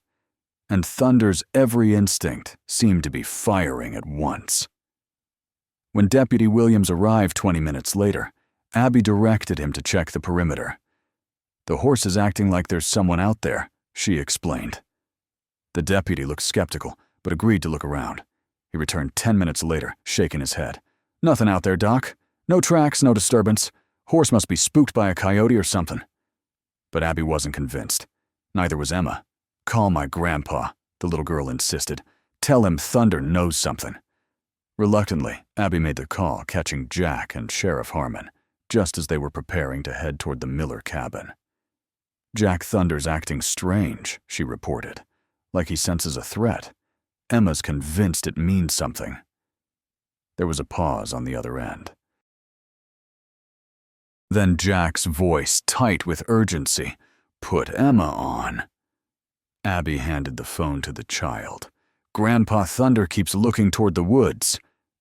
And Thunder's every instinct seemed to be firing at once. When Deputy Williams arrived 20 minutes later, Abby directed him to check the perimeter. "The horse is acting like there's someone out there," she explained. The deputy looked skeptical, but agreed to look around. He returned 10 minutes later, shaking his head. "Nothing out there, Doc. No tracks, no disturbance. Horse must be spooked by a coyote or something." But Abby wasn't convinced. Neither was Emma. "Call my grandpa," the little girl insisted. "Tell him Thunder knows something." Reluctantly, Abby made the call, catching Jack and Sheriff Harmon, just as they were preparing to head toward the Miller cabin. "Jack Thunder's acting strange," she reported, "like he senses a threat. Emma's convinced it means something." There was a pause on the other end. Then Jack's voice, tight with urgency, "Put Emma on." Abby handed the phone to the child. "Grandpa Thunder keeps looking toward the woods,"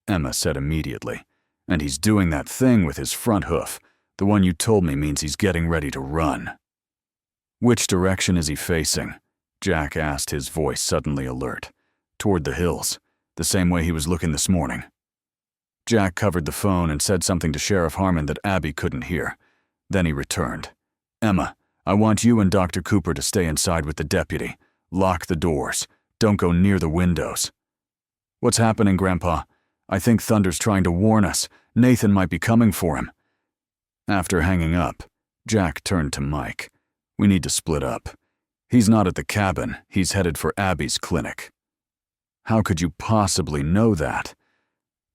Emma said immediately. "And he's doing that thing with his front hoof. The one you told me means he's getting ready to run." "Which direction is he facing?" Jack asked, his voice suddenly alert. "Toward the hills, the same way he was looking this morning." Jack covered the phone and said something to Sheriff Harmon that Abby couldn't hear. Then he returned. "Emma, I want you and Dr. Cooper to stay inside with the deputy. Lock the doors. Don't go near the windows." "What's happening, Grandpa? I think Thunder's trying to warn us. Nathan might be coming for him." After hanging up, Jack turned to Mike. "We need to split up. He's not at the cabin. He's headed for Abby's clinic." "How could you possibly know that?"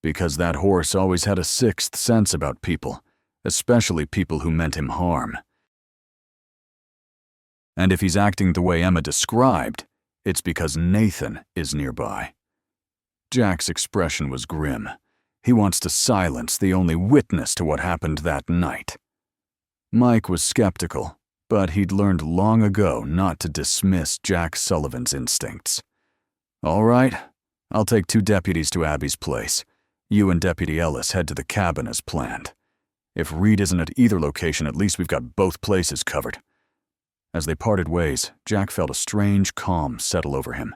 "Because that horse always had a sixth sense about people, especially people who meant him harm. And if he's acting the way Emma described, it's because Nathan is nearby." Jack's expression was grim. He wants to silence the only witness to what happened that night. Mike was skeptical, but he'd learned long ago not to dismiss Jack Sullivan's instincts. "All right, I'll take 2 deputies to Abby's place. You and Deputy Ellis head to the cabin as planned. If Reed isn't at either location, at least we've got both places covered." As they parted ways, Jack felt a strange calm settle over him.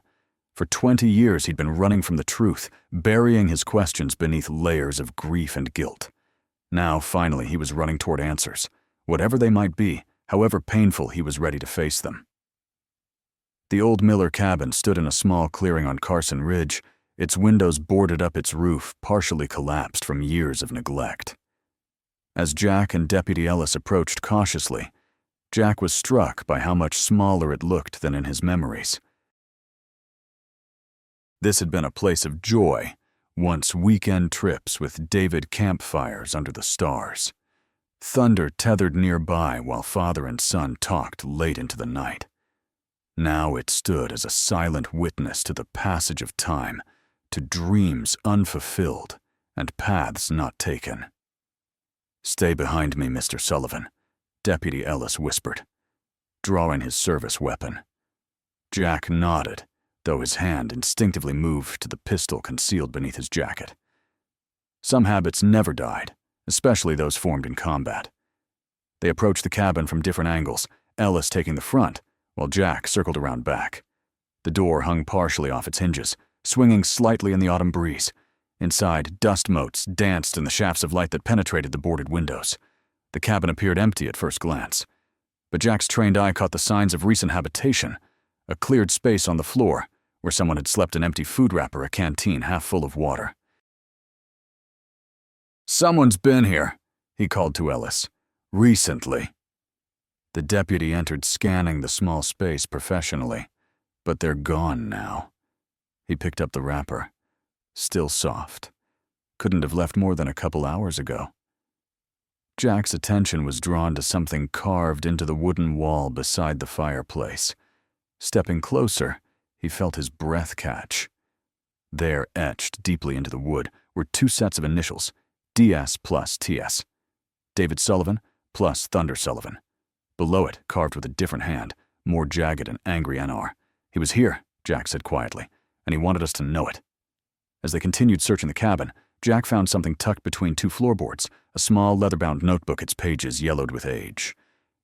For 20 years he'd been running from the truth, burying his questions beneath layers of grief and guilt. Now, finally, he was running toward answers. Whatever they might be, however painful, he was ready to face them. The old Miller cabin stood in a small clearing on Carson Ridge, its windows boarded up, its roof partially collapsed from years of neglect. As Jack and Deputy Ellis approached cautiously, Jack was struck by how much smaller it looked than in his memories. This had been a place of joy, once weekend trips with David campfires under the stars. Thunder tethered nearby while father and son talked late into the night. Now it stood as a silent witness to the passage of time, to dreams unfulfilled and paths not taken. "Stay behind me, Mr. Sullivan," Deputy Ellis whispered, drawing his service weapon. Jack nodded, though his hand instinctively moved to the pistol concealed beneath his jacket. Some habits never died, especially those formed in combat. They approached the cabin from different angles, Ellis taking the front, while Jack circled around back. The door hung partially off its hinges, swinging slightly in the autumn breeze. Inside, dust motes danced in the shafts of light that penetrated the boarded windows. The cabin appeared empty at first glance, but Jack's trained eye caught the signs of recent habitation, a cleared space on the floor where someone had slept, an empty food wrapper, a canteen half full of water. "Someone's been here," he called to Ellis. "Recently." The deputy entered, scanning the small space professionally, but they're gone now. He picked up the wrapper. Still soft. Couldn't have left more than a couple hours ago. Jack's attention was drawn to something carved into the wooden wall beside the fireplace. Stepping closer, he felt his breath catch. There, etched deeply into the wood, were 2 sets of initials, DS plus TS. David Sullivan plus Thunder Sullivan. Below it, carved with a different hand, more jagged and angry NR. "He was here," Jack said quietly, "and he wanted us to know it." As they continued searching the cabin, Jack found something tucked between 2 floorboards, a small leather-bound notebook, its pages yellowed with age.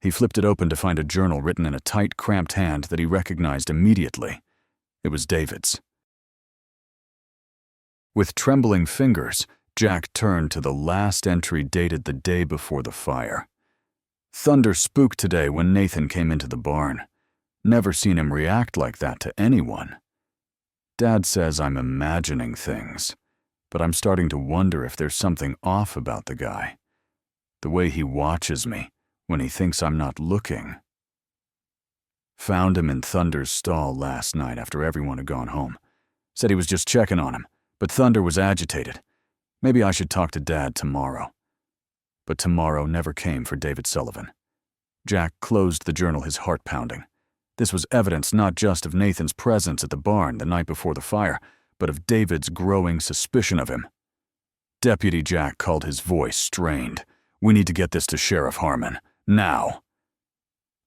He flipped it open to find a journal written in a tight, cramped hand that he recognized immediately. It was David's. With trembling fingers, Jack turned to the last entry dated the day before the fire. "Thunder spooked today when Nathan came into the barn. Never seen him react like that to anyone. Dad says I'm imagining things, but I'm starting to wonder if there's something off about the guy. The way he watches me when he thinks I'm not looking. Found him in Thunder's stall last night after everyone had gone home. Said he was just checking on him, but Thunder was agitated. Maybe I should talk to Dad tomorrow. But tomorrow never came for David Sullivan. Jack closed the journal, his heart pounding. This was evidence not just of Nathan's presence at the barn the night before the fire, but of David's growing suspicion of him. Deputy Jack called, his voice strained. "We need to get this to Sheriff Harmon. Now."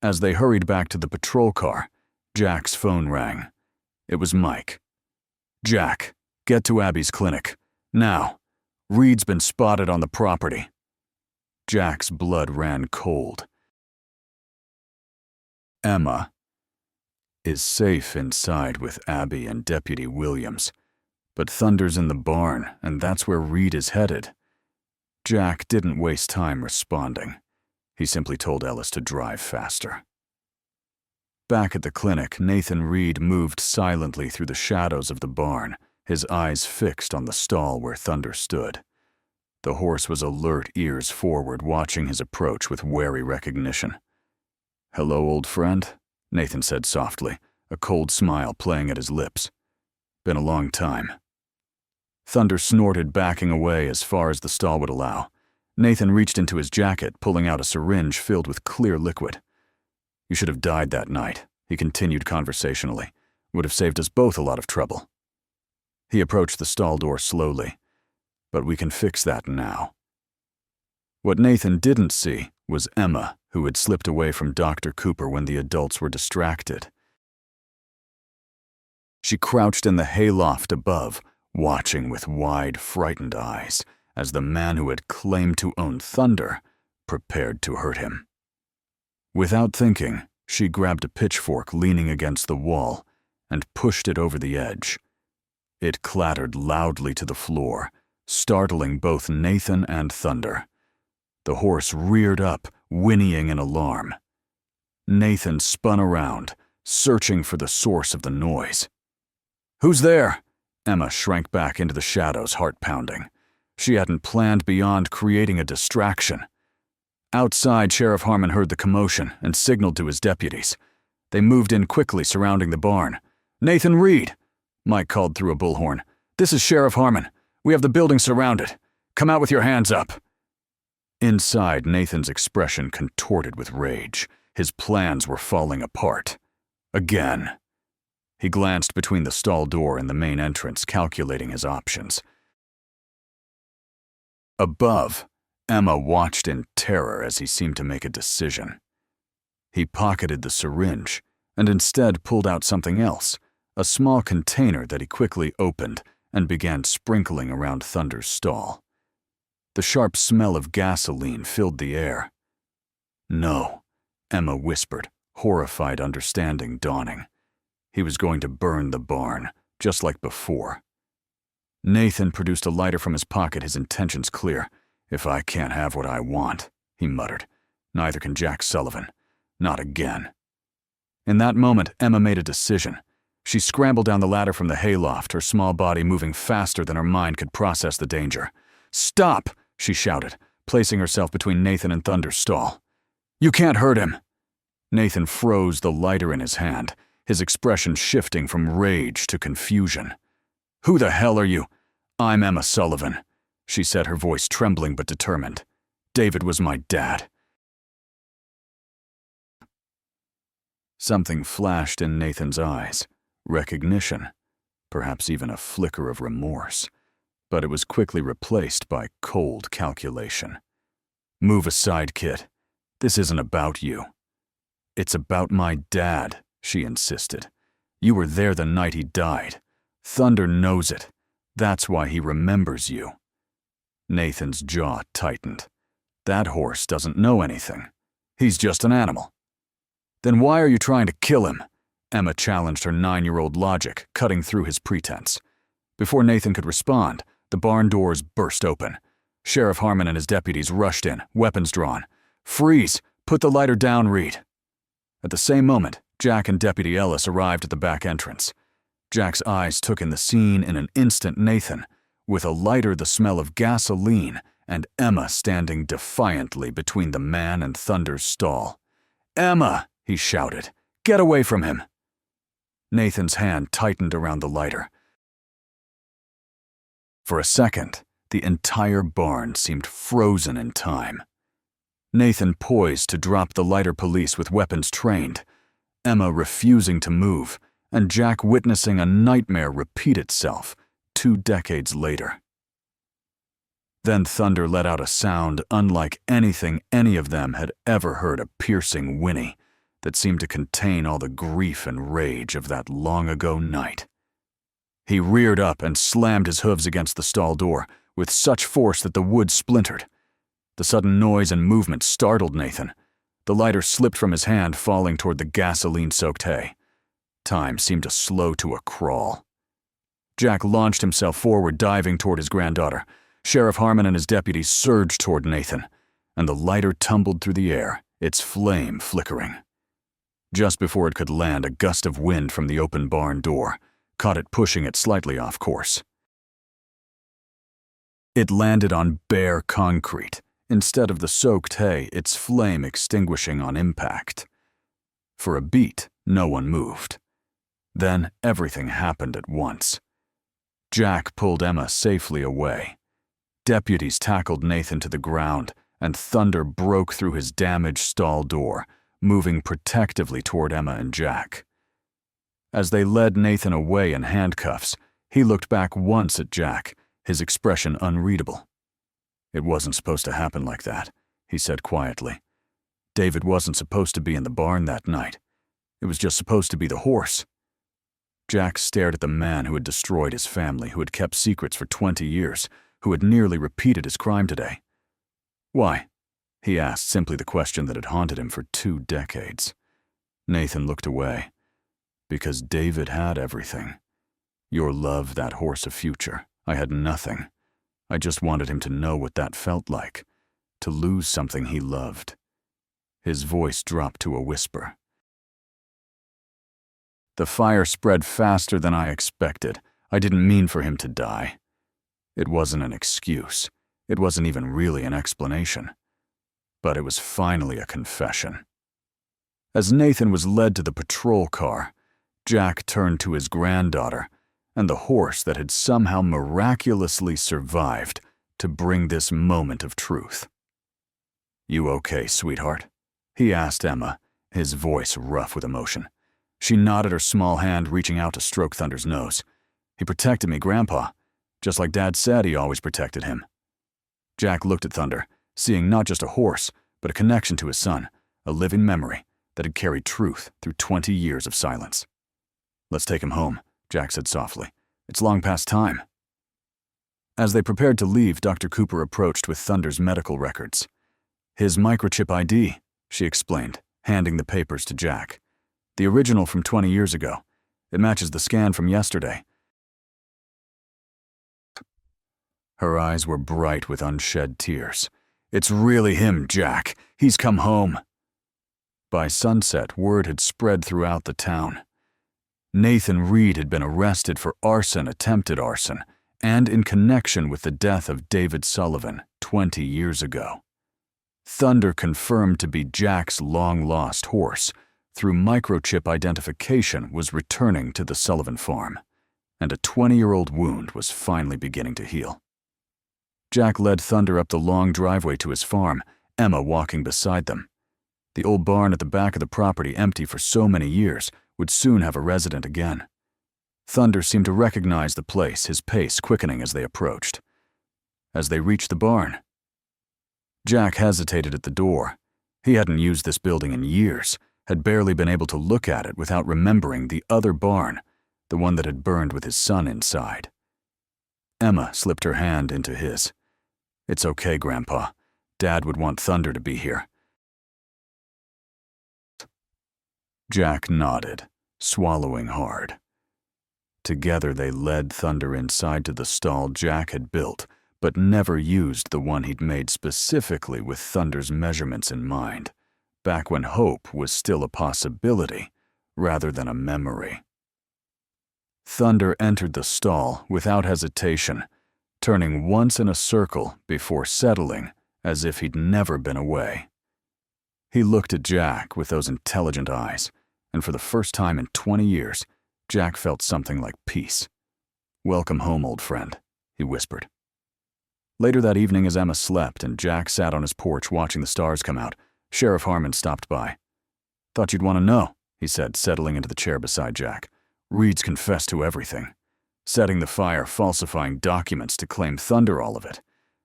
As they hurried back to the patrol car, Jack's phone rang. It was Mike. "Jack, get to Abby's clinic. Now. Reed's been spotted on the property." Jack's blood ran cold. Emma is safe inside with Abby and Deputy Williams, but Thunder's in the barn, and that's where Reed is headed. Jack didn't waste time responding. He simply told Ellis to drive faster. Back at the clinic, Nathan Reed moved silently through the shadows of the barn, his eyes fixed on the stall where Thunder stood. The horse was alert, ears forward, watching his approach with wary recognition. "Hello, old friend," Nathan said softly, a cold smile playing at his lips. "Been a long time." Thunder snorted, backing away as far as the stall would allow. Nathan reached into his jacket, pulling out a syringe filled with clear liquid. "You should have died that night," he continued conversationally. "Would have saved us both a lot of trouble." He approached the stall door slowly. "But we can fix that now." What Nathan didn't see was Emma, who had slipped away from Dr. Cooper when the adults were distracted. She crouched in the hayloft above, watching with wide, frightened eyes as the man who had claimed to own Thunder prepared to hurt him. Without thinking, she grabbed a pitchfork leaning against the wall and pushed it over the edge. It clattered loudly to the floor, startling both Nathan and Thunder. The horse reared up, whinnying in alarm. Nathan spun around, searching for the source of the noise. "Who's there?" Emma shrank back into the shadows, heart pounding. She hadn't planned beyond creating a distraction. Outside, Sheriff Harmon heard the commotion and signaled to his deputies. They moved in quickly, surrounding the barn. "Nathan Reed," Mike called through a bullhorn. "This is Sheriff Harmon. We have the building surrounded. Come out with your hands up." Inside, Nathan's expression contorted with rage. His plans were falling apart. Again. He glanced between the stall door and the main entrance, calculating his options. Above, Emma watched in terror as he seemed to make a decision. He pocketed the syringe and instead pulled out something else, a small container that he quickly opened and began sprinkling around Thunder's stall. The sharp smell of gasoline filled the air. "No," Emma whispered, horrified understanding dawning. He was going to burn the barn, just like before. Nathan produced a lighter from his pocket, his intentions clear. "If I can't have what I want," he muttered, "neither can Jack Sullivan. Not again." In that moment, Emma made a decision. She scrambled down the ladder from the hayloft, her small body moving faster than her mind could process the danger. "Stop!" she shouted, placing herself between Nathan and Thunder's stall. "You can't hurt him!" Nathan froze, the lighter in his hand, his expression shifting from rage to confusion. "Who the hell are you?" "I'm Emma Sullivan," she said, her voice trembling but determined. "David was my dad." Something flashed in Nathan's eyes. Recognition. Perhaps even a flicker of remorse. But it was quickly replaced by cold calculation. "Move aside, kid. This isn't about you." "It's about my dad," she insisted. "You were there the night he died. Thunder knows it. That's why he remembers you." Nathan's jaw tightened. That horse doesn't know anything. He's just an animal. "Then why are you trying to kill him?" Emma challenged her 9-year-old logic, cutting through his pretense. Before Nathan could respond, the barn doors burst open. Sheriff Harmon and his deputies rushed in, weapons drawn. "Freeze! Put the lighter down, Reed." At the same moment, Jack and Deputy Ellis arrived at the back entrance. Jack's eyes took in the scene in an instant. Nathan, with a lighter the smell of gasoline, and Emma standing defiantly between the man and Thunder's stall. "Emma!" he shouted. "Get away from him!" Nathan's hand tightened around the lighter. For a second, the entire barn seemed frozen in time. Nathan poised to drop the lighter police with weapons trained, Emma refusing to move, and Jack witnessing a nightmare repeat itself 2 decades later. Then Thunder let out a sound unlike anything any of them had ever heard, a piercing whinny that seemed to contain all the grief and rage of that long-ago night. He reared up and slammed his hooves against the stall door with such force that the wood splintered. The sudden noise and movement startled Nathan. The lighter slipped from his hand, falling toward the gasoline-soaked hay. Time seemed to slow to a crawl. Jack launched himself forward, diving toward his granddaughter. Sheriff Harmon and his deputies surged toward Nathan, and the lighter tumbled through the air, its flame flickering. Just before it could land, a gust of wind from the open barn door caught it, pushing it slightly off course. It landed on bare concrete, instead of the soaked hay, its flame extinguishing on impact. For a beat, no one moved. Then everything happened at once. Jack pulled Emma safely away. Deputies tackled Nathan to the ground, and Thunder broke through his damaged stall door, moving protectively toward Emma and Jack. As they led Nathan away in handcuffs, he looked back once at Jack, his expression unreadable. "It wasn't supposed to happen like that," he said quietly. "David wasn't supposed to be in the barn that night. It was just supposed to be the horse." Jack stared at the man who had destroyed his family, who had kept secrets for 20 years, who had nearly repeated his crime today. "Why?" he asked, simply the question that had haunted him for 2 decades. Nathan looked away. "Because David had everything. Your love, that horse, a future. I had nothing. I just wanted him to know what that felt like, to lose something he loved." His voice dropped to a whisper. "The fire spread faster than I expected. I didn't mean for him to die." It wasn't an excuse. It wasn't even really an explanation. But it was finally a confession. As Nathan was led to the patrol car, Jack turned to his granddaughter and the horse that had somehow miraculously survived to bring this moment of truth. "You okay, sweetheart?" he asked Emma, his voice rough with emotion. She nodded, her small hand reaching out to stroke Thunder's nose. "He protected me, Grandpa, just like Dad said he always protected him." Jack looked at Thunder, seeing not just a horse, but a connection to his son, a living memory that had carried truth through 20 years of silence. "Let's take him home," Jack said softly. "It's long past time." As they prepared to leave, Dr. Cooper approached with Thunder's medical records. "His microchip ID," she explained, handing the papers to Jack. "The original from 20 years ago. It matches the scan from yesterday." Her eyes were bright with unshed tears. "It's really him, Jack. He's come home." By sunset, word had spread throughout the town. Nathan Reed had been arrested for arson, attempted arson, and in connection with the death of David Sullivan 20 years ago. Thunder, confirmed to be Jack's long-lost horse, through microchip identification, was returning to the Sullivan farm, and a 20-year-old wound was finally beginning to heal. Jack led Thunder up the long driveway to his farm, Emma walking beside them. The old barn at the back of the property, empty for so many years, would soon have a resident again. Thunder seemed to recognize the place, his pace quickening as they approached. As they reached the barn, Jack hesitated at the door. He hadn't used this building in years, had barely been able to look at it without remembering the other barn, the one that had burned with his son inside. Emma slipped her hand into his. "It's okay, Grandpa. Dad would want Thunder to be here." Jack nodded, swallowing hard. Together they led Thunder inside to the stall Jack had built, but never used, the one he'd made specifically with Thunder's measurements in mind, back when hope was still a possibility, rather than a memory. Thunder entered the stall without hesitation, turning once in a circle before settling as if he'd never been away. He looked at Jack with those intelligent eyes, and for the first time in 20 years, Jack felt something like peace. "Welcome home, old friend," he whispered. Later that evening, as Emma slept and Jack sat on his porch watching the stars come out, Sheriff Harmon stopped by. "Thought you'd want to know," he said, settling into the chair beside Jack. "Reed's confessed to everything. Setting the fire, falsifying documents to claim Thunder all of it.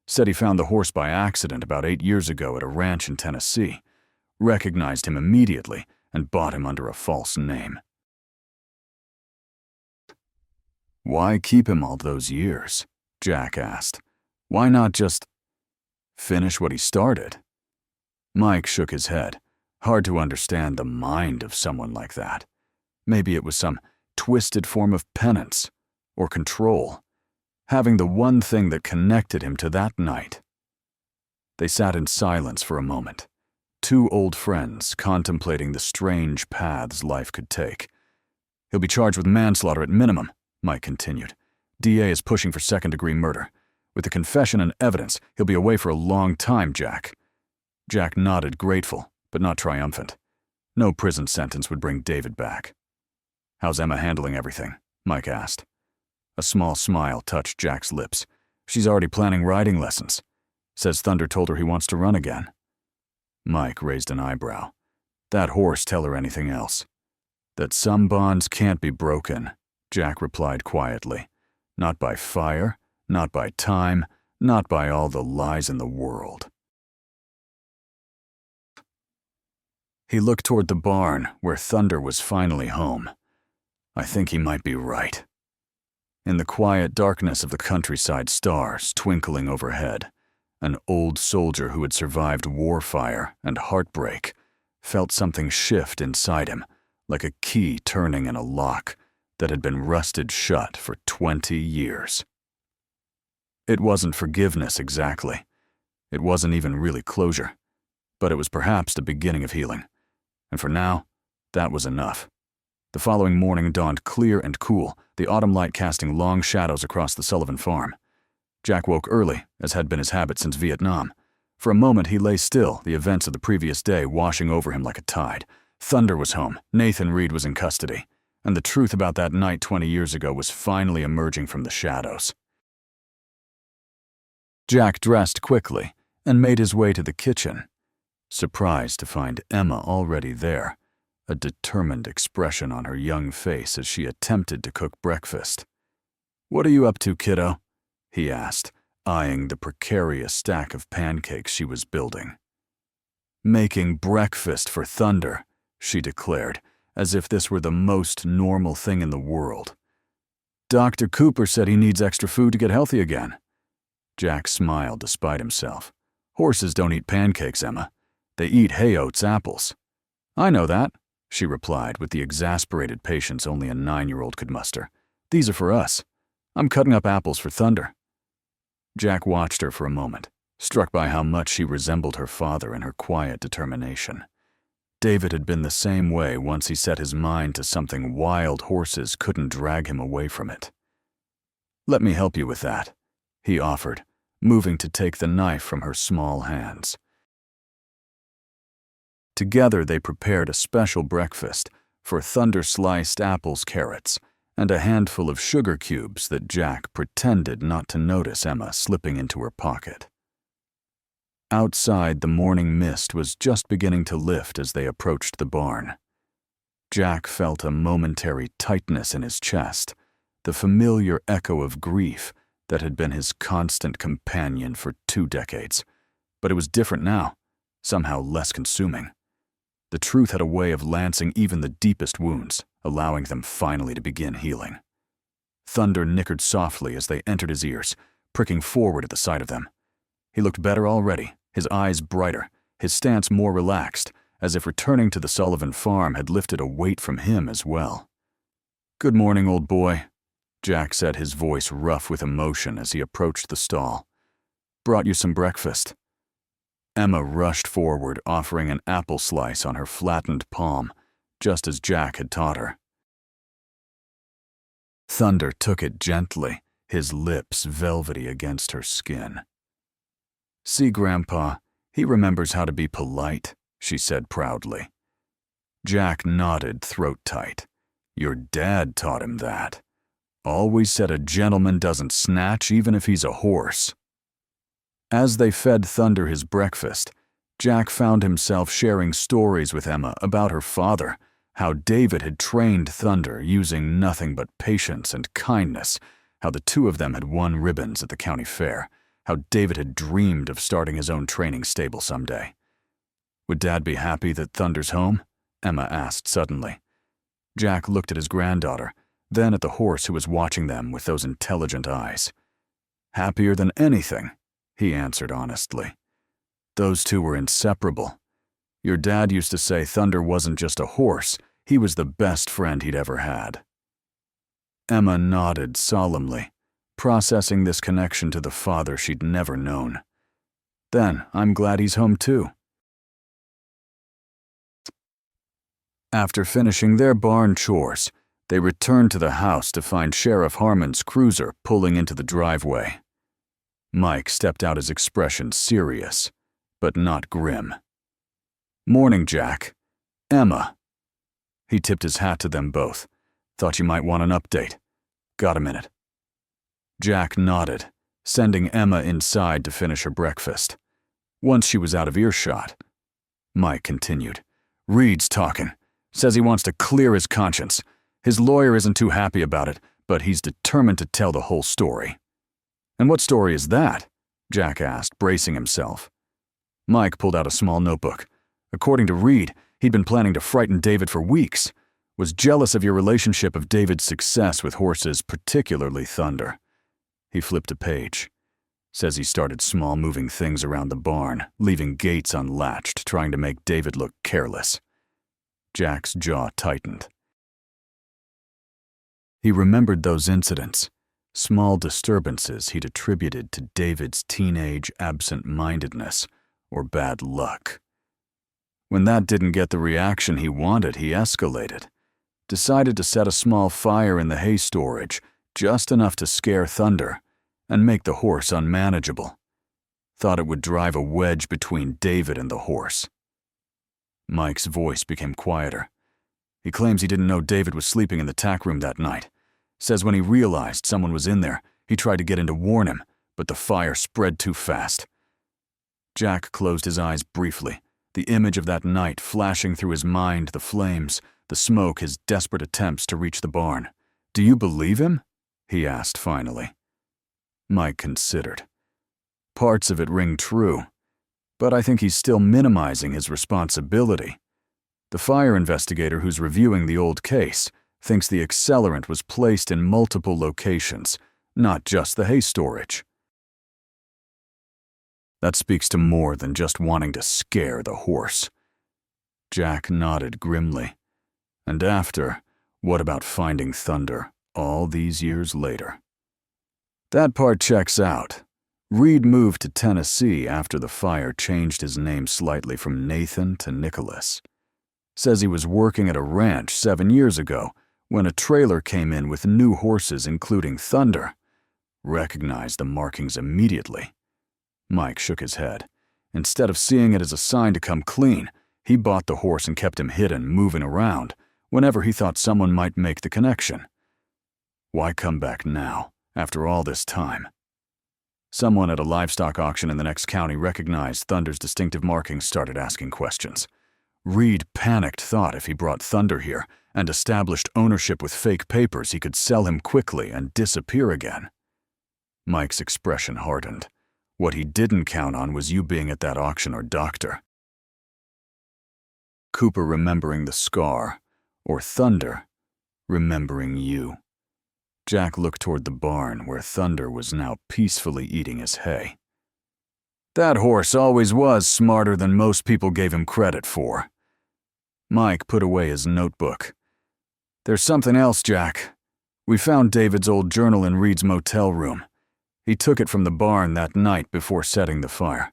Said he found the horse by accident about 8 years ago at a ranch in Tennessee. Recognized him immediately and bought him under a false name." "Why keep him all those years?" Jack asked. "Why not just finish what he started?" Mike shook his head. Hard to understand the mind of someone like that. Maybe it was some twisted form of penance or control, having the one thing that connected him to that night. They sat in silence for a moment, two old friends contemplating the strange paths life could take. "He'll be charged with manslaughter at minimum," Mike continued. "DA is pushing for second-degree murder. With the confession and evidence, he'll be away for a long time, Jack." Jack nodded, grateful, but not triumphant. No prison sentence would bring David back. "How's Emma handling everything?" Mike asked. A small smile touched Jack's lips. "She's already planning riding lessons. Says Thunder told her he wants to run again." Mike raised an eyebrow. "That horse tell her anything else?" "That some bonds can't be broken," Jack replied quietly. "Not by fire, not by time, not by all the lies in the world." He looked toward the barn where Thunder was finally home. "I think he might be right." In the quiet darkness of the countryside, stars twinkling overhead, an old soldier who had survived war fire and heartbreak felt something shift inside him, like a key turning in a lock that had been rusted shut for 20 years. It wasn't forgiveness exactly. It wasn't even really closure. But it was perhaps the beginning of healing. And for now, that was enough. The following morning dawned clear and cool, the autumn light casting long shadows across the Sullivan farm. Jack woke early, as had been his habit since Vietnam. For a moment he lay still, the events of the previous day washing over him like a tide. Thunder was home, Nathan Reed was in custody, and the truth about that night 20 years ago was finally emerging from the shadows. Jack dressed quickly and made his way to the kitchen, surprised to find Emma already there, a determined expression on her young face as she attempted to cook breakfast. "What are you up to, kiddo?" he asked, eyeing the precarious stack of pancakes she was building. "Making breakfast for Thunder," she declared, as if this were the most normal thing in the world. "Dr. Cooper said he needs extra food to get healthy again." Jack smiled despite himself. "Horses don't eat pancakes, Emma. They eat hay oats apples." "I know that," she replied with the exasperated patience only a 9-year-old could muster. "These are for us. I'm cutting up apples for Thunder." Jack watched her for a moment, struck by how much she resembled her father in her quiet determination. David had been the same way once he set his mind to something wild horses couldn't drag him away from it. "Let me help you with that," he offered, moving to take the knife from her small hands. Together they prepared a special breakfast for Thunder-sliced apples, carrots, and a handful of sugar cubes that Jack pretended not to notice Emma slipping into her pocket. Outside, the morning mist was just beginning to lift as they approached the barn. Jack felt a momentary tightness in his chest, the familiar echo of grief that had been his constant companion for 2 decades. But it was different now, somehow less consuming. The truth had a way of lancing even the deepest wounds, allowing them finally to begin healing. Thunder nickered softly as they entered his ears, pricking forward at the sight of them. He looked better already, his eyes brighter, his stance more relaxed, as if returning to the Sullivan farm had lifted a weight from him as well. "Good morning, old boy," Jack said, his voice rough with emotion as he approached the stall. "Brought you some breakfast." Emma rushed forward, offering an apple slice on her flattened palm. just as Jack had taught her. Thunder took it gently, his lips velvety against her skin. "See, Grandpa, he remembers how to be polite," she said proudly. Jack nodded throat tight. "Your dad taught him that. Always said a gentleman doesn't snatch even if he's a horse." As they fed Thunder his breakfast, Jack found himself sharing stories with Emma about her father, how David had trained Thunder using nothing but patience and kindness, how the two of them had won ribbons at the county fair, how David had dreamed of starting his own training stable someday. "Would Dad be happy that Thunder's home?" Emma asked suddenly. Jack looked at his granddaughter, then at the horse who was watching them with those intelligent eyes. "Happier than anything," he answered honestly. "Those two were inseparable. Your dad used to say Thunder wasn't just a horse, he was the best friend he'd ever had." Emma nodded solemnly, processing this connection to the father she'd never known. "Then I'm glad he's home too." After finishing their barn chores, they returned to the house to find Sheriff Harmon's cruiser pulling into the driveway. Mike stepped out, his expression serious, but not grim. "Morning, Jack. Emma." He tipped his hat to them both. "Thought you might want an update. Got a minute?" Jack nodded, sending Emma inside to finish her breakfast. Once she was out of earshot, Mike continued. "Reed's talking. Says he wants to clear his conscience. His lawyer isn't too happy about it, but he's determined to tell the whole story." "And what story is that?" Jack asked, bracing himself. Mike pulled out a small notebook. "According to Reed, he'd been planning to frighten David for weeks. Was jealous of your relationship of David's success with horses, particularly Thunder." He flipped a page. "Says he started small moving things around the barn, leaving gates unlatched, trying to make David look careless." Jack's jaw tightened. He remembered those incidents, small disturbances he'd attributed to David's teenage absent-mindedness or bad luck. When that didn't get the reaction he wanted, he escalated. Decided to set a small fire in the hay storage, just enough to scare Thunder and make the horse unmanageable. Thought it would drive a wedge between David and the horse. Mike's voice became quieter. He claims he didn't know David was sleeping in the tack room that night. Says when he realized someone was in there, he tried to get in to warn him, but the fire spread too fast. Jack closed his eyes briefly, the image of that night flashing through his mind, the flames, the smoke, his desperate attempts to reach the barn. "Do you believe him?" he asked finally. Mike considered. "Parts of it ring true, but I think he's still minimizing his responsibility. The fire investigator who's reviewing the old case thinks the accelerant was placed in multiple locations, not just the hay storage." That speaks to more than just wanting to scare the horse. Jack nodded grimly. "And after, what about finding Thunder all these years later?" "That part checks out. Reed moved to Tennessee after the fire changed his name slightly from Nathan to Nicholas. Says he was working at a ranch 7 years ago when a trailer came in with new horses including Thunder. Recognized the markings immediately." Mike shook his head. Instead of seeing it as a sign to come clean, he bought the horse and kept him hidden, moving around, whenever he thought someone might make the connection. Why come back now, after all this time? Someone at a livestock auction in the next county recognized Thunder's distinctive markings, started asking questions. Reed panicked, thought if he brought Thunder here and established ownership with fake papers, he could sell him quickly and disappear again. Mike's expression hardened. What he didn't count on was you being at that auction or doctor. Cooper remembering the scar, or Thunder remembering you. Jack looked toward the barn where Thunder was now peacefully eating his hay. That horse always was smarter than most people gave him credit for. Mike put away his notebook. There's something else, Jack. We found David's old journal in Reed's motel room. He took it from the barn that night before setting the fire.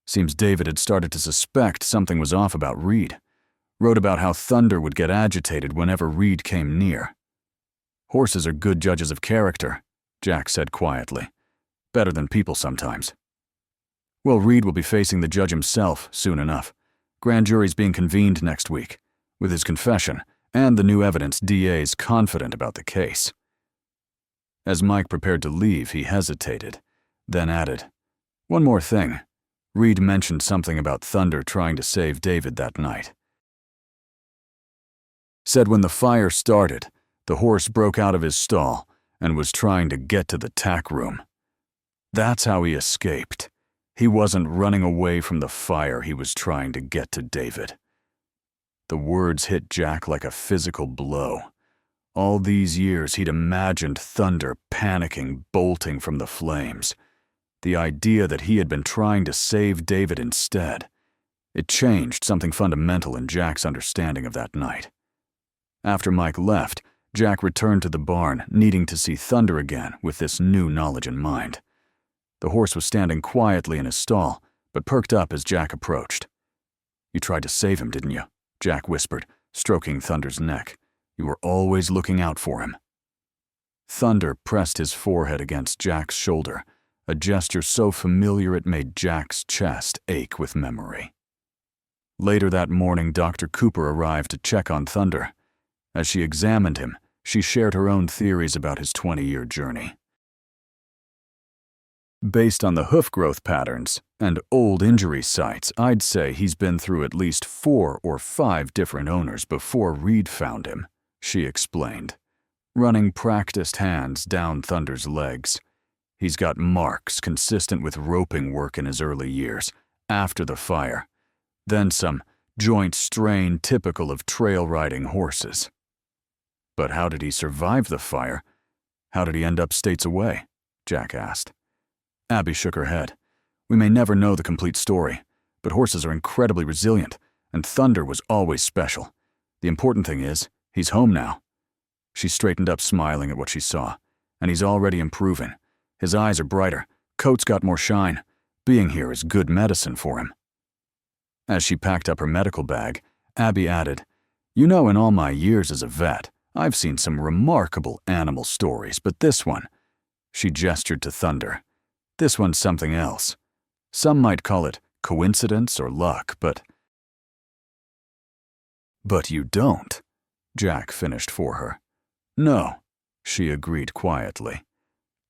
Seems David had started to suspect something was off about Reed. Wrote about how Thunder would get agitated whenever Reed came near. Horses are good judges of character, Jack said quietly. Better than people sometimes. Well, Reed will be facing the judge himself soon enough. Grand jury's being convened next week. With his confession and the new evidence, DA's confident about the case. As Mike prepared to leave, he hesitated, then added, "One more thing. Reed mentioned something about Thunder trying to save David that night. Said when the fire started, the horse broke out of his stall and was trying to get to the tack room. That's how he escaped. He wasn't running away from the fire, he was trying to get to David." The words hit Jack like a physical blow. All these years he'd imagined Thunder panicking, bolting from the flames. The idea that he had been trying to save David instead. It changed something fundamental in Jack's understanding of that night. After Mike left, Jack returned to the barn, needing to see Thunder again with this new knowledge in mind. The horse was standing quietly in his stall, but perked up as Jack approached. "You tried to save him, didn't you?" Jack whispered, stroking Thunder's neck. "You were always looking out for him." Thunder pressed his forehead against Jack's shoulder, a gesture so familiar it made Jack's chest ache with memory. Later that morning, Dr. Cooper arrived to check on Thunder. As she examined him, she shared her own theories about his 20-year journey. Based on the hoof growth patterns and old injury sites, I'd say he's been through at least 4 or 5 different owners before Reed found him, she explained, running practiced hands down Thunder's legs. He's got marks consistent with roping work in his early years, after the fire. Then some joint strain typical of trail riding horses. But how did he survive the fire? How did he end up states away? Jack asked. Abby shook her head. We may never know the complete story, but horses are incredibly resilient, and Thunder was always special. The important thing is, he's home now. She straightened up, smiling at what she saw. And he's already improving. His eyes are brighter, coat's got more shine. Being here is good medicine for him. As she packed up her medical bag, Abby added, You know, in all my years as a vet, I've seen some remarkable animal stories, but this one, she gestured to Thunder. This one's something else. Some might call it coincidence or luck, but you don't, Jack finished for her. No, she agreed quietly.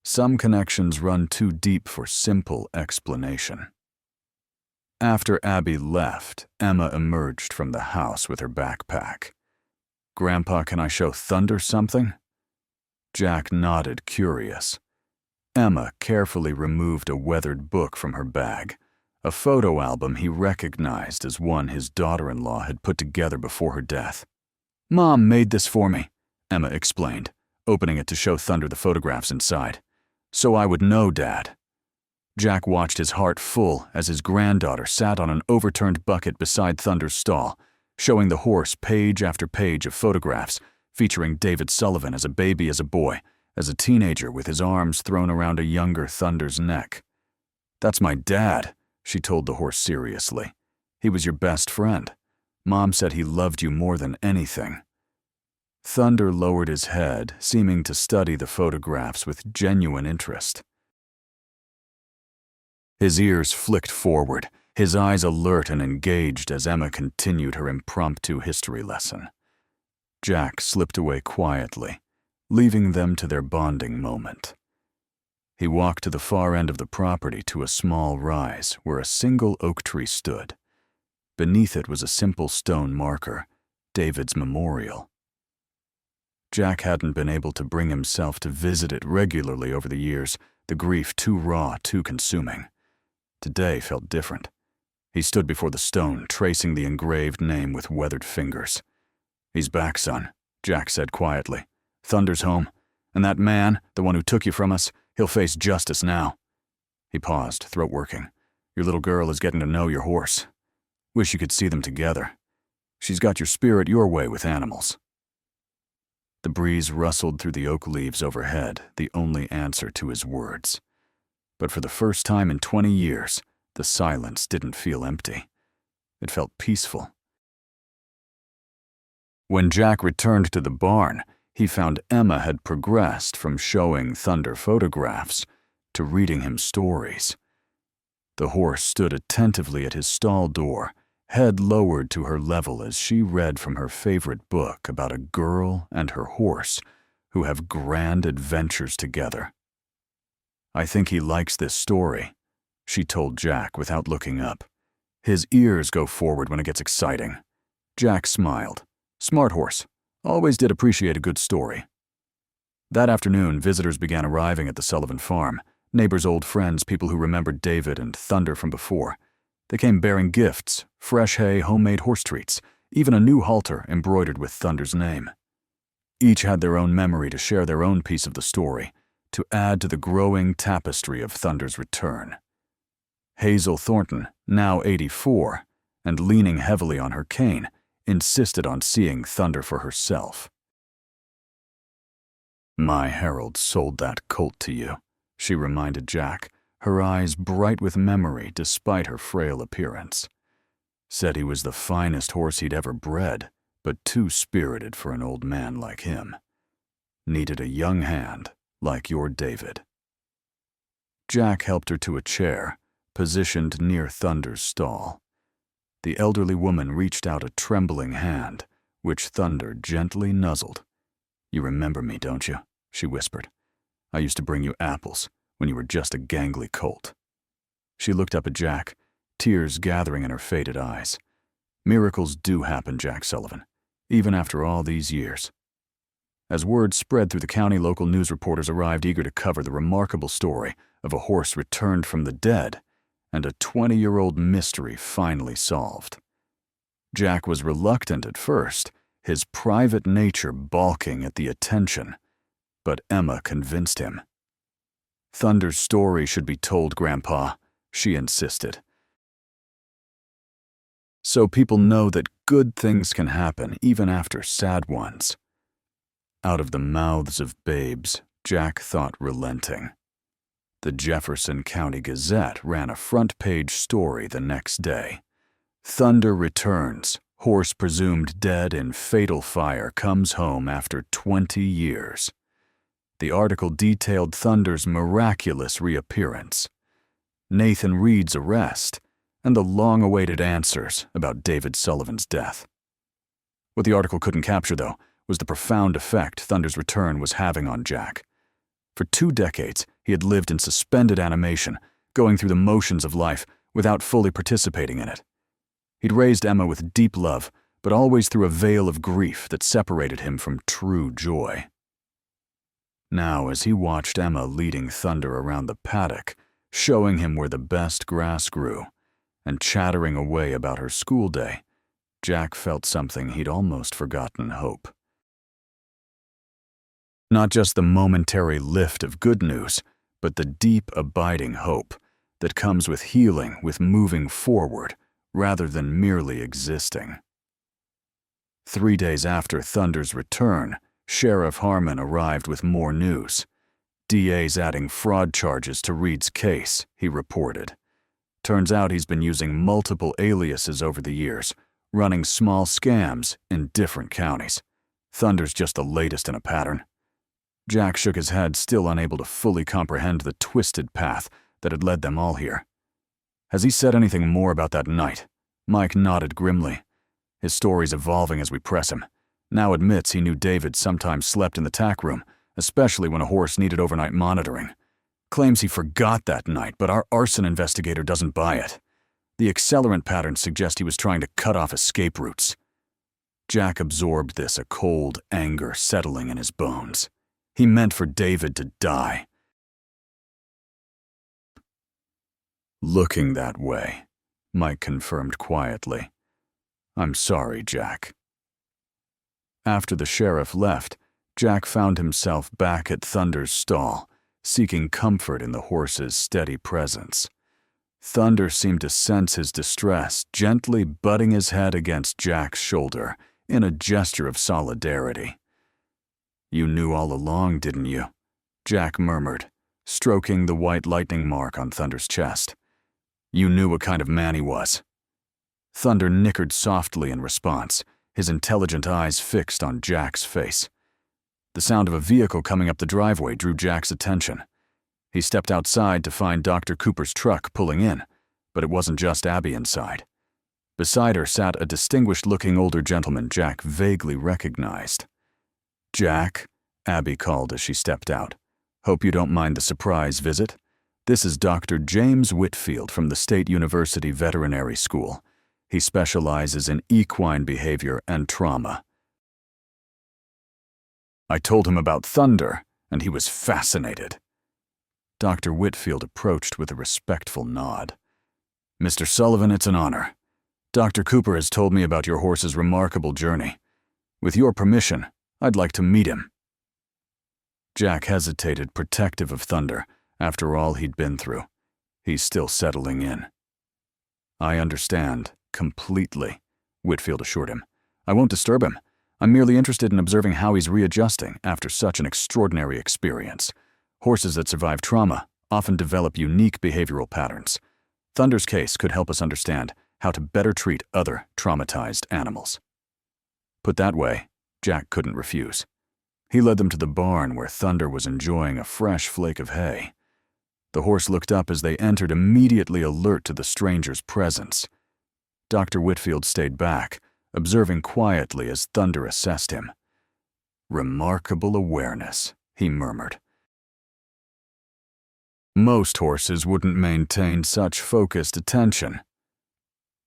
Some connections run too deep for simple explanation. After Abby left, Emma emerged from the house with her backpack. Grandpa, can I show Thunder something? Jack nodded, curious. Emma carefully removed a weathered book from her bag, a photo album he recognized as one his daughter-in-law had put together before her death. Mom made this for me, Emma explained, opening it to show Thunder the photographs inside. So I would know, Dad. Jack watched his heart full as his granddaughter sat on an overturned bucket beside Thunder's stall, showing the horse page after page of photographs featuring David Sullivan as a baby, as a boy, as a teenager with his arms thrown around a younger Thunder's neck. That's my dad, she told the horse seriously. He was your best friend. Mom said he loved you more than anything. Thunder lowered his head, seeming to study the photographs with genuine interest. His ears flicked forward, his eyes alert and engaged as Emma continued her impromptu history lesson. Jack slipped away quietly, leaving them to their bonding moment. He walked to the far end of the property to a small rise where a single oak tree stood. Beneath it was a simple stone marker, David's memorial. Jack hadn't been able to bring himself to visit it regularly over the years, the grief too raw, too consuming. Today felt different. He stood before the stone, tracing the engraved name with weathered fingers. He's back, son, Jack said quietly. Thunder's home, and that man, the one who took you from us, he'll face justice now. He paused, throat working. Your little girl is getting to know your horse. Wish you could see them together. She's got your spirit your way with animals. The breeze rustled through the oak leaves overhead, the only answer to his words. But for the first time in 20 years, the silence didn't feel empty. It felt peaceful. When Jack returned to the barn, he found Emma had progressed from showing Thunder photographs to reading him stories. The horse stood attentively at his stall door, head lowered to her level as she read from her favorite book about a girl and her horse who have grand adventures together. "I think he likes this story," she told Jack without looking up. "His ears go forward when it gets exciting." Jack smiled. "Smart horse. Always did appreciate a good story." That afternoon, visitors began arriving at the Sullivan farm. Neighbors, old friends, people who remembered David and Thunder from before. They came bearing gifts, fresh hay, homemade horse treats, even a new halter embroidered with Thunder's name. Each had their own memory to share their own piece of the story, to add to the growing tapestry of Thunder's return. Hazel Thornton, now 84, and leaning heavily on her cane, insisted on seeing Thunder for herself. "My Harold sold that colt to you," she reminded Jack, her eyes bright with memory despite her frail appearance. "Said he was the finest horse he'd ever bred, but too spirited for an old man like him. Needed a young hand like your David." Jack helped her to a chair, positioned near Thunder's stall. The elderly woman reached out a trembling hand, which Thunder gently nuzzled. "You remember me, don't you?" she whispered. "I used to bring you apples when you were just a gangly colt." She looked up at Jack, tears gathering in her faded eyes. Miracles do happen, Jack Sullivan, even after all these years. As word spread through the county, local news reporters arrived eager to cover the remarkable story of a horse returned from the dead and a 20-year-old mystery finally solved. Jack was reluctant at first, his private nature balking at the attention, but Emma convinced him. "Thunder's story should be told, Grandpa," she insisted. "So people know that good things can happen even after sad ones." Out of the mouths of babes, Jack thought relenting. The Jefferson County Gazette ran a front-page story the next day. "Thunder returns. Horse presumed dead in fatal fire comes home after 20 years." The article detailed Thunder's miraculous reappearance, Nathan Reed's arrest, and the long-awaited answers about David Sullivan's death. What the article couldn't capture, though, was the profound effect Thunder's return was having on Jack. For 2 decades, he had lived in suspended animation, going through the motions of life without fully participating in it. He'd raised Emma with deep love, but always through a veil of grief that separated him from true joy. Now, as he watched Emma leading Thunder around the paddock, showing him where the best grass grew, and chattering away about her school day, Jack felt something he'd almost forgotten hope. Not just the momentary lift of good news, but the deep, abiding hope that comes with healing, with moving forward, rather than merely existing. 3 days after Thunder's return, Sheriff Harmon arrived with more news. DA's adding fraud charges to Reed's case, he reported. Turns out he's been using multiple aliases over the years, running small scams in different counties. Thunder's just the latest in a pattern. Jack shook his head, still unable to fully comprehend the twisted path that had led them all here. "Has he said anything more about that night?" Mike nodded grimly. "His story's evolving as we press him. Now admits he knew David sometimes slept in the tack room, especially when a horse needed overnight monitoring. Claims he forgot that night, but our arson investigator doesn't buy it. The accelerant patterns suggest he was trying to cut off escape routes." Jack absorbed this, a cold anger settling in his bones. He meant for David to die. "Looking that way," Mike confirmed quietly. "I'm sorry, Jack." After the sheriff left, Jack found himself back at Thunder's stall, seeking comfort in the horse's steady presence. Thunder seemed to sense his distress, gently butting his head against Jack's shoulder in a gesture of solidarity. "You knew all along, didn't you?" Jack murmured, stroking the white lightning mark on Thunder's chest. "You knew what kind of man he was." Thunder nickered softly in response, his intelligent eyes fixed on Jack's face. The sound of a vehicle coming up the driveway drew Jack's attention. He stepped outside to find Dr. Cooper's truck pulling in, but it wasn't just Abby inside. Beside her sat a distinguished-looking older gentleman Jack vaguely recognized. "Jack," Abby called as she stepped out. "Hope you don't mind the surprise visit. This is Dr. James Whitfield from the State University Veterinary School. He specializes in equine behavior and trauma." I told him about Thunder, and he was fascinated. Dr. Whitfield approached with a respectful nod. "Mr. Sullivan, it's an honor. Dr. Cooper has told me about your horse's remarkable journey. With your permission, I'd like to meet him." Jack hesitated, protective of Thunder, after all he'd been through. He's still settling in. "I understand, completely," Whitfield assured him. "I won't disturb him. I'm merely interested in observing how he's readjusting after such an extraordinary experience. Horses that survive trauma often develop unique behavioral patterns. Thunder's case could help us understand how to better treat other traumatized animals." Put that way, Jack couldn't refuse. He led them to the barn where Thunder was enjoying a fresh flake of hay. The horse looked up as they entered, immediately alert to the stranger's presence. Dr. Whitfield stayed back, observing quietly as Thunder assessed him. "Remarkable awareness," he murmured. "Most horses wouldn't maintain such focused attention."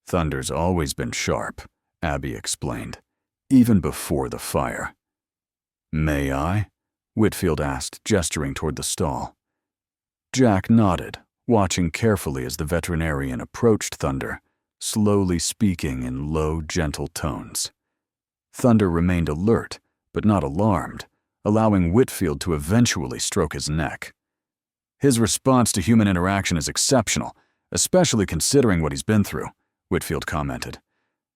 "Thunder's always been sharp," Abby explained, "even before the fire." "May I?" Whitfield asked, gesturing toward the stall. Jack nodded, watching carefully as the veterinarian approached Thunder, slowly speaking in low, gentle tones. Thunder remained alert, but not alarmed, allowing Whitfield to eventually stroke his neck. "His response to human interaction is exceptional, especially considering what he's been through," Whitfield commented.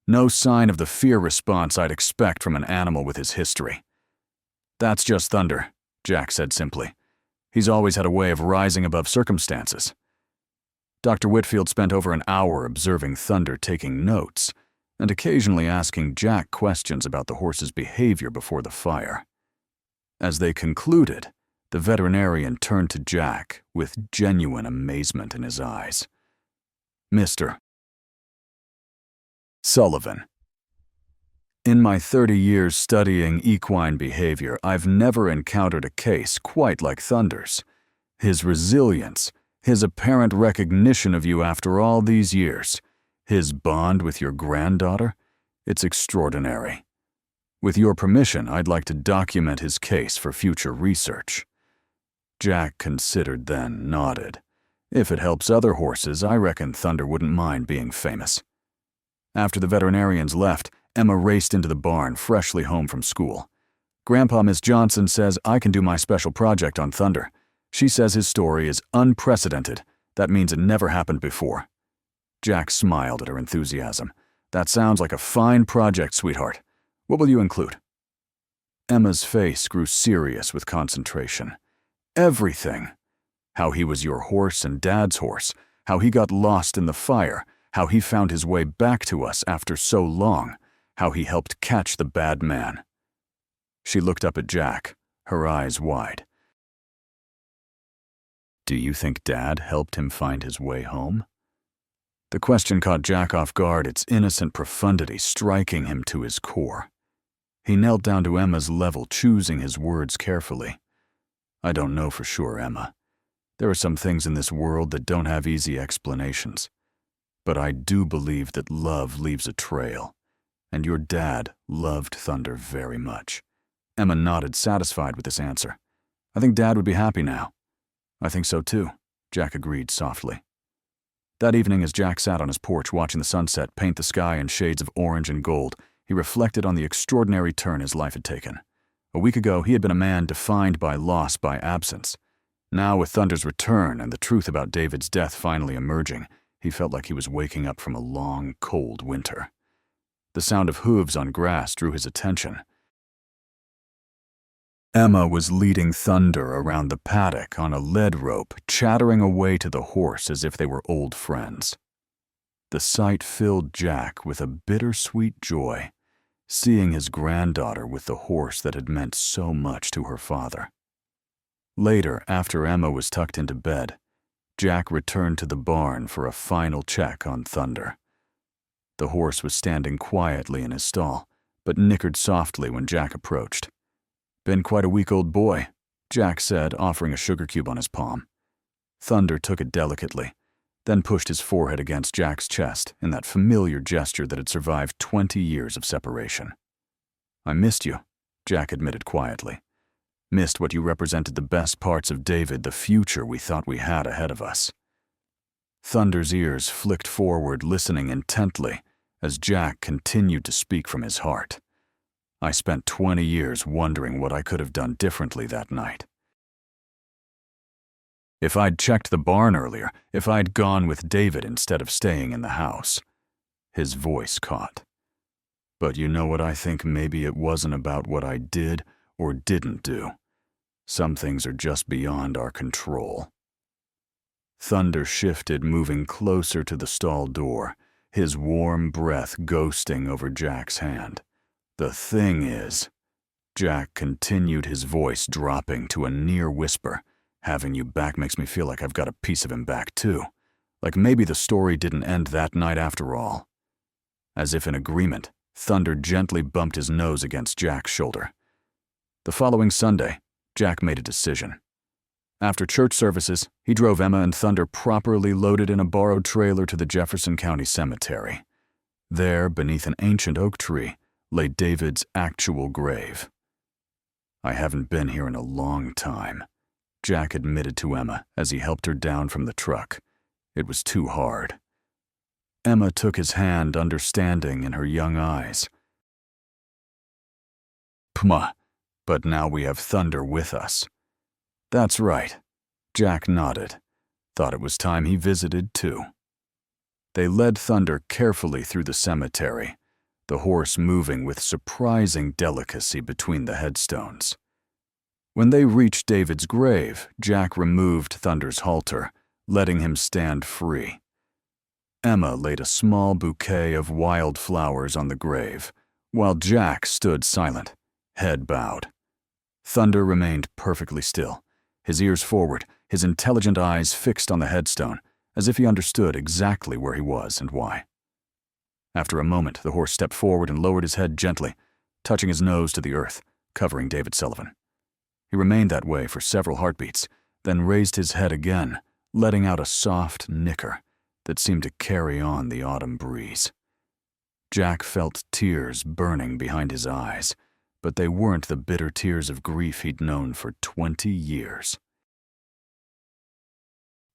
"No sign of the fear response I'd expect from an animal with his history." "That's just Thunder," Jack said simply. "He's always had a way of rising above circumstances." Dr. Whitfield spent over an hour observing Thunder, taking notes, and occasionally asking Jack questions about the horse's behavior before the fire. As they concluded, the veterinarian turned to Jack with genuine amazement in his eyes. "Mr. Sullivan, in my 30 years studying equine behavior, I've never encountered a case quite like Thunder's. His resilience, his apparent recognition of you after all these years, his bond with your granddaughter, it's extraordinary. With your permission, I'd like to document his case for future research." Jack considered, then nodded. "If it helps other horses, I reckon Thunder wouldn't mind being famous." After the veterinarians left, Emma raced into the barn, freshly home from school. "Grandpa, Miss Johnson says I can do my special project on Thunder. She says his story is unprecedented. That means it never happened before." Jack smiled at her enthusiasm. "That sounds like a fine project, sweetheart. What will you include?" Emma's face grew serious with concentration. "Everything. How he was your horse and Dad's horse, how he got lost in the fire, how he found his way back to us after so long, how he helped catch the bad man." She looked up at Jack, her eyes wide. "Do you think Dad helped him find his way home?" The question caught Jack off guard, its innocent profundity striking him to his core. He knelt down to Emma's level, choosing his words carefully. "I don't know for sure, Emma. There are some things in this world that don't have easy explanations. But I do believe that love leaves a trail, and your dad loved Thunder very much." Emma nodded, satisfied with this answer. "I think Dad would be happy now." "I think so too," Jack agreed softly. That evening, as Jack sat on his porch watching the sunset paint the sky in shades of orange and gold, he reflected on the extraordinary turn his life had taken. A week ago, he had been a man defined by loss, by absence. Now, with Thunder's return and the truth about David's death finally emerging, he felt like he was waking up from a long, cold winter. The sound of hooves on grass drew his attention. Emma was leading Thunder around the paddock on a lead rope, chattering away to the horse as if they were old friends. The sight filled Jack with a bittersweet joy. seeing his granddaughter with the horse that had meant so much to her father. Later, after Emma was tucked into bed, Jack returned to the barn for a final check on Thunder. The horse was standing quietly in his stall, but nickered softly when Jack approached. "Been quite a week-old boy," Jack said, offering a sugar cube on his palm. Thunder took it delicately, then pushed his forehead against Jack's chest in that familiar gesture that had survived 20 years of separation. "I missed you," Jack admitted quietly. "Missed what you represented the best parts of David, the future we thought we had ahead of us." Thunder's ears flicked forward, listening intently as Jack continued to speak from his heart. "I spent 20 years wondering what I could have done differently that night. If I'd checked the barn earlier, if I'd gone with David instead of staying in the house." His voice caught. "But you know what, I think maybe it wasn't about what I did or didn't do. Some things are just beyond our control." Thunder shifted, moving closer to the stall door, his warm breath ghosting over Jack's hand. "The thing is," Jack continued, his voice dropping to a near whisper, "having you back makes me feel like I've got a piece of him back too. Like maybe the story didn't end that night after all." As if in agreement, Thunder gently bumped his nose against Jack's shoulder. The following Sunday, Jack made a decision. After church services, he drove Emma and Thunder properly loaded in a borrowed trailer to the Jefferson County Cemetery. There, beneath an ancient oak tree, lay David's actual grave. "I haven't been here in a long time," Jack admitted to Emma as he helped her down from the truck. It was too hard. Emma took his hand, understanding in her young eyes. "Pma, but now we have Thunder with us." "That's right," Jack nodded. Thought it was time he visited too. They led Thunder carefully through the cemetery, the horse moving with surprising delicacy between the headstones. When they reached David's grave, Jack removed Thunder's halter, letting him stand free. Emma laid a small bouquet of wild flowers on the grave, while Jack stood silent, head bowed. Thunder remained perfectly still, his ears forward, his intelligent eyes fixed on the headstone, as if he understood exactly where he was and why. After a moment, the horse stepped forward and lowered his head gently, touching his nose to the earth, covering David Sullivan. He remained that way for several heartbeats, then raised his head again, letting out a soft nicker that seemed to carry on the autumn breeze. Jack felt tears burning behind his eyes, but they weren't the bitter tears of grief he'd known for 20 years.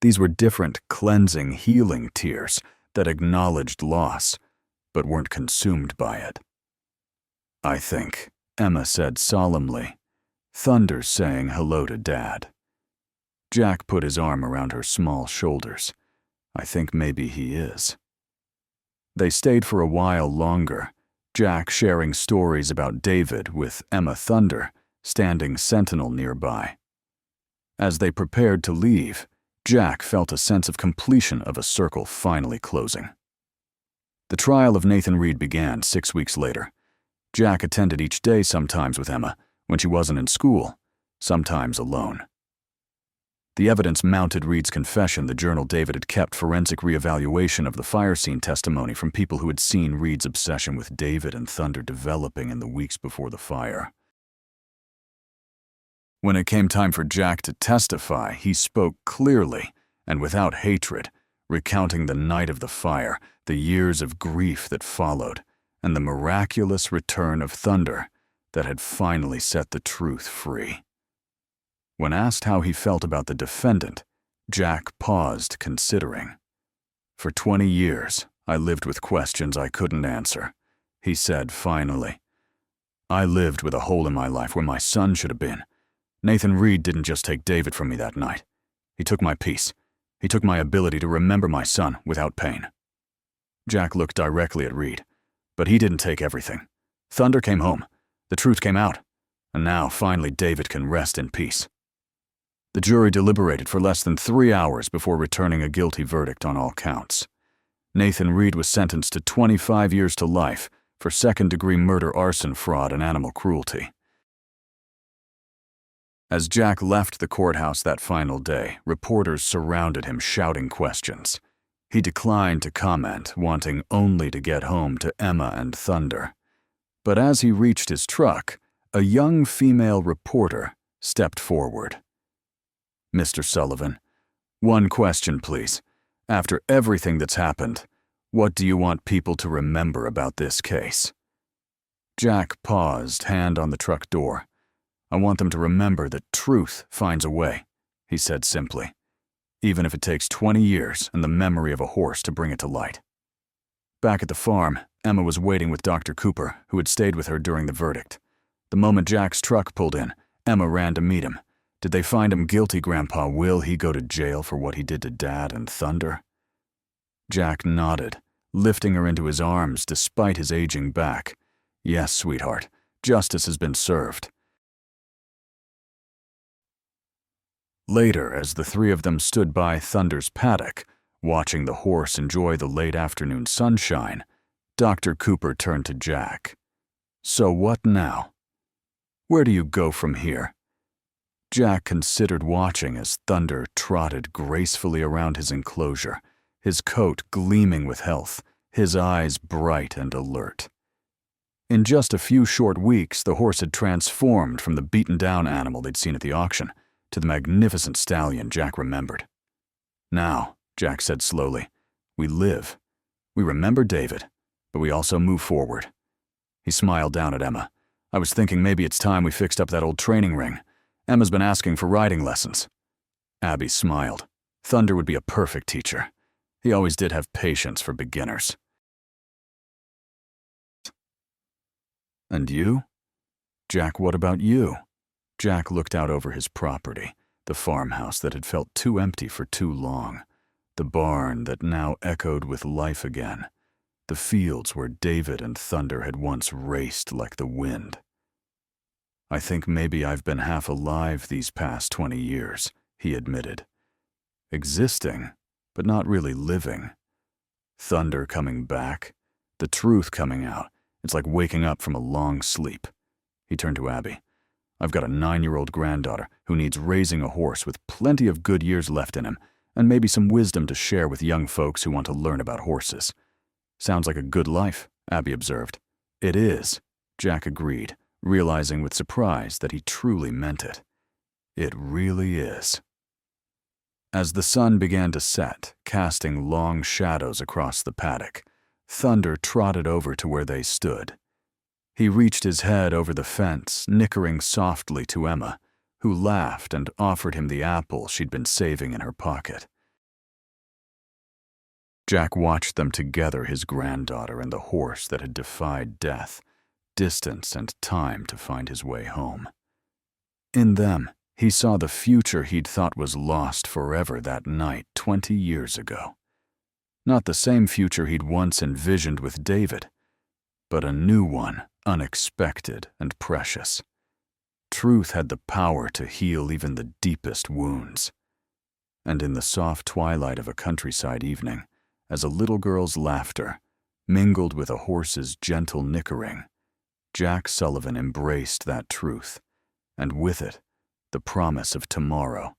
These were different, cleansing, healing tears that acknowledged loss, but weren't consumed by it. "I think," Emma said solemnly, "Thunder's saying hello to Dad." Jack put his arm around her small shoulders. "I think maybe he is." They stayed for a while longer, Jack sharing stories about David with Emma Thunder standing sentinel nearby. As they prepared to leave, Jack felt a sense of completion, of a circle finally closing. The trial of Nathan Reed began 6 weeks later. Jack attended each day, sometimes with Emma, when she wasn't in school, sometimes alone. The evidence mounted Reed's confession, the journal David had kept, forensic reevaluation of the fire scene testimony from people who had seen Reed's obsession with David and Thunder developing in the weeks before the fire. When it came time for Jack to testify, he spoke clearly and without hatred, recounting the night of the fire, the years of grief that followed, and the miraculous return of Thunder that had finally set the truth free. When asked how he felt about the defendant, Jack paused, considering. "For 20 years, I lived with questions I couldn't answer," he said finally. "I lived with a hole in my life where my son should have been. Nathan Reed didn't just take David from me that night. He took my peace. He took my ability to remember my son without pain." Jack looked directly at Reed. "But he didn't take everything. Thunder came home. The truth came out. And now, finally, David can rest in peace." The jury deliberated for less than 3 hours before returning a guilty verdict on all counts. Nathan Reed was sentenced to 25 years to life for second-degree murder, arson, fraud, and animal cruelty. As Jack left the courthouse that final day, reporters surrounded him shouting questions. He declined to comment, wanting only to get home to Emma and Thunder. But as he reached his truck, a young female reporter stepped forward. "Mr. Sullivan, one question, please. After everything that's happened, what do you want people to remember about this case?" Jack paused, hand on the truck door. "I want them to remember that truth finds a way," he said simply, "even if it takes 20 years and the memory of a horse to bring it to light." Back at the farm, Emma was waiting with Dr. Cooper, who had stayed with her during the verdict. The moment Jack's truck pulled in, Emma ran to meet him. "Did they find him guilty, Grandpa? Will he go to jail for what he did to Dad and Thunder?" Jack nodded, lifting her into his arms despite his aging back. "Yes, sweetheart. Justice has been served." Later, as the three of them stood by Thunder's paddock, watching the horse enjoy the late afternoon sunshine, Dr. Cooper turned to Jack. "So what now? Where do you go from here?" Jack considered watching as Thunder trotted gracefully around his enclosure, his coat gleaming with health, his eyes bright and alert. In just a few short weeks, the horse had transformed from the beaten-down animal they'd seen at the auction to the magnificent stallion Jack remembered. "Now," Jack said slowly, "we live. We remember David, but we also move forward." He smiled down at Emma. "I was thinking maybe it's time we fixed up that old training ring. Emma's been asking for riding lessons." Abby smiled. Thunder would be a perfect teacher. He always did have patience for beginners. "And you? Jack, what about you?" Jack looked out over his property, the farmhouse that had felt too empty for too long, the barn that now echoed with life again, the fields where David and Thunder had once raced like the wind. "I think maybe I've been half alive these past 20 years, he admitted. Existing, but not really living. Thunder coming back, the truth coming out. It's like waking up from a long sleep." He turned to Abby. "I've got a 9-year-old granddaughter who needs raising a horse with plenty of good years left in him, and maybe some wisdom to share with young folks who want to learn about horses." "Sounds like a good life," Abby observed. "It is," Jack agreed, realizing with surprise that he truly meant it. "It really is." As the sun began to set, casting long shadows across the paddock, Thunder trotted over to where they stood. He reached his head over the fence, nickering softly to Emma, who laughed and offered him the apple she'd been saving in her pocket. Jack watched them together, his granddaughter and the horse that had defied death, distance, and time to find his way home. In them, he saw the future he'd thought was lost forever that night 20 years ago. Not the same future he'd once envisioned with David, but a new one, unexpected and precious. Truth had the power to heal even the deepest wounds. And in the soft twilight of a countryside evening, as a little girl's laughter mingled with a horse's gentle nickering, Jack Sullivan embraced that truth, and with it, the promise of tomorrow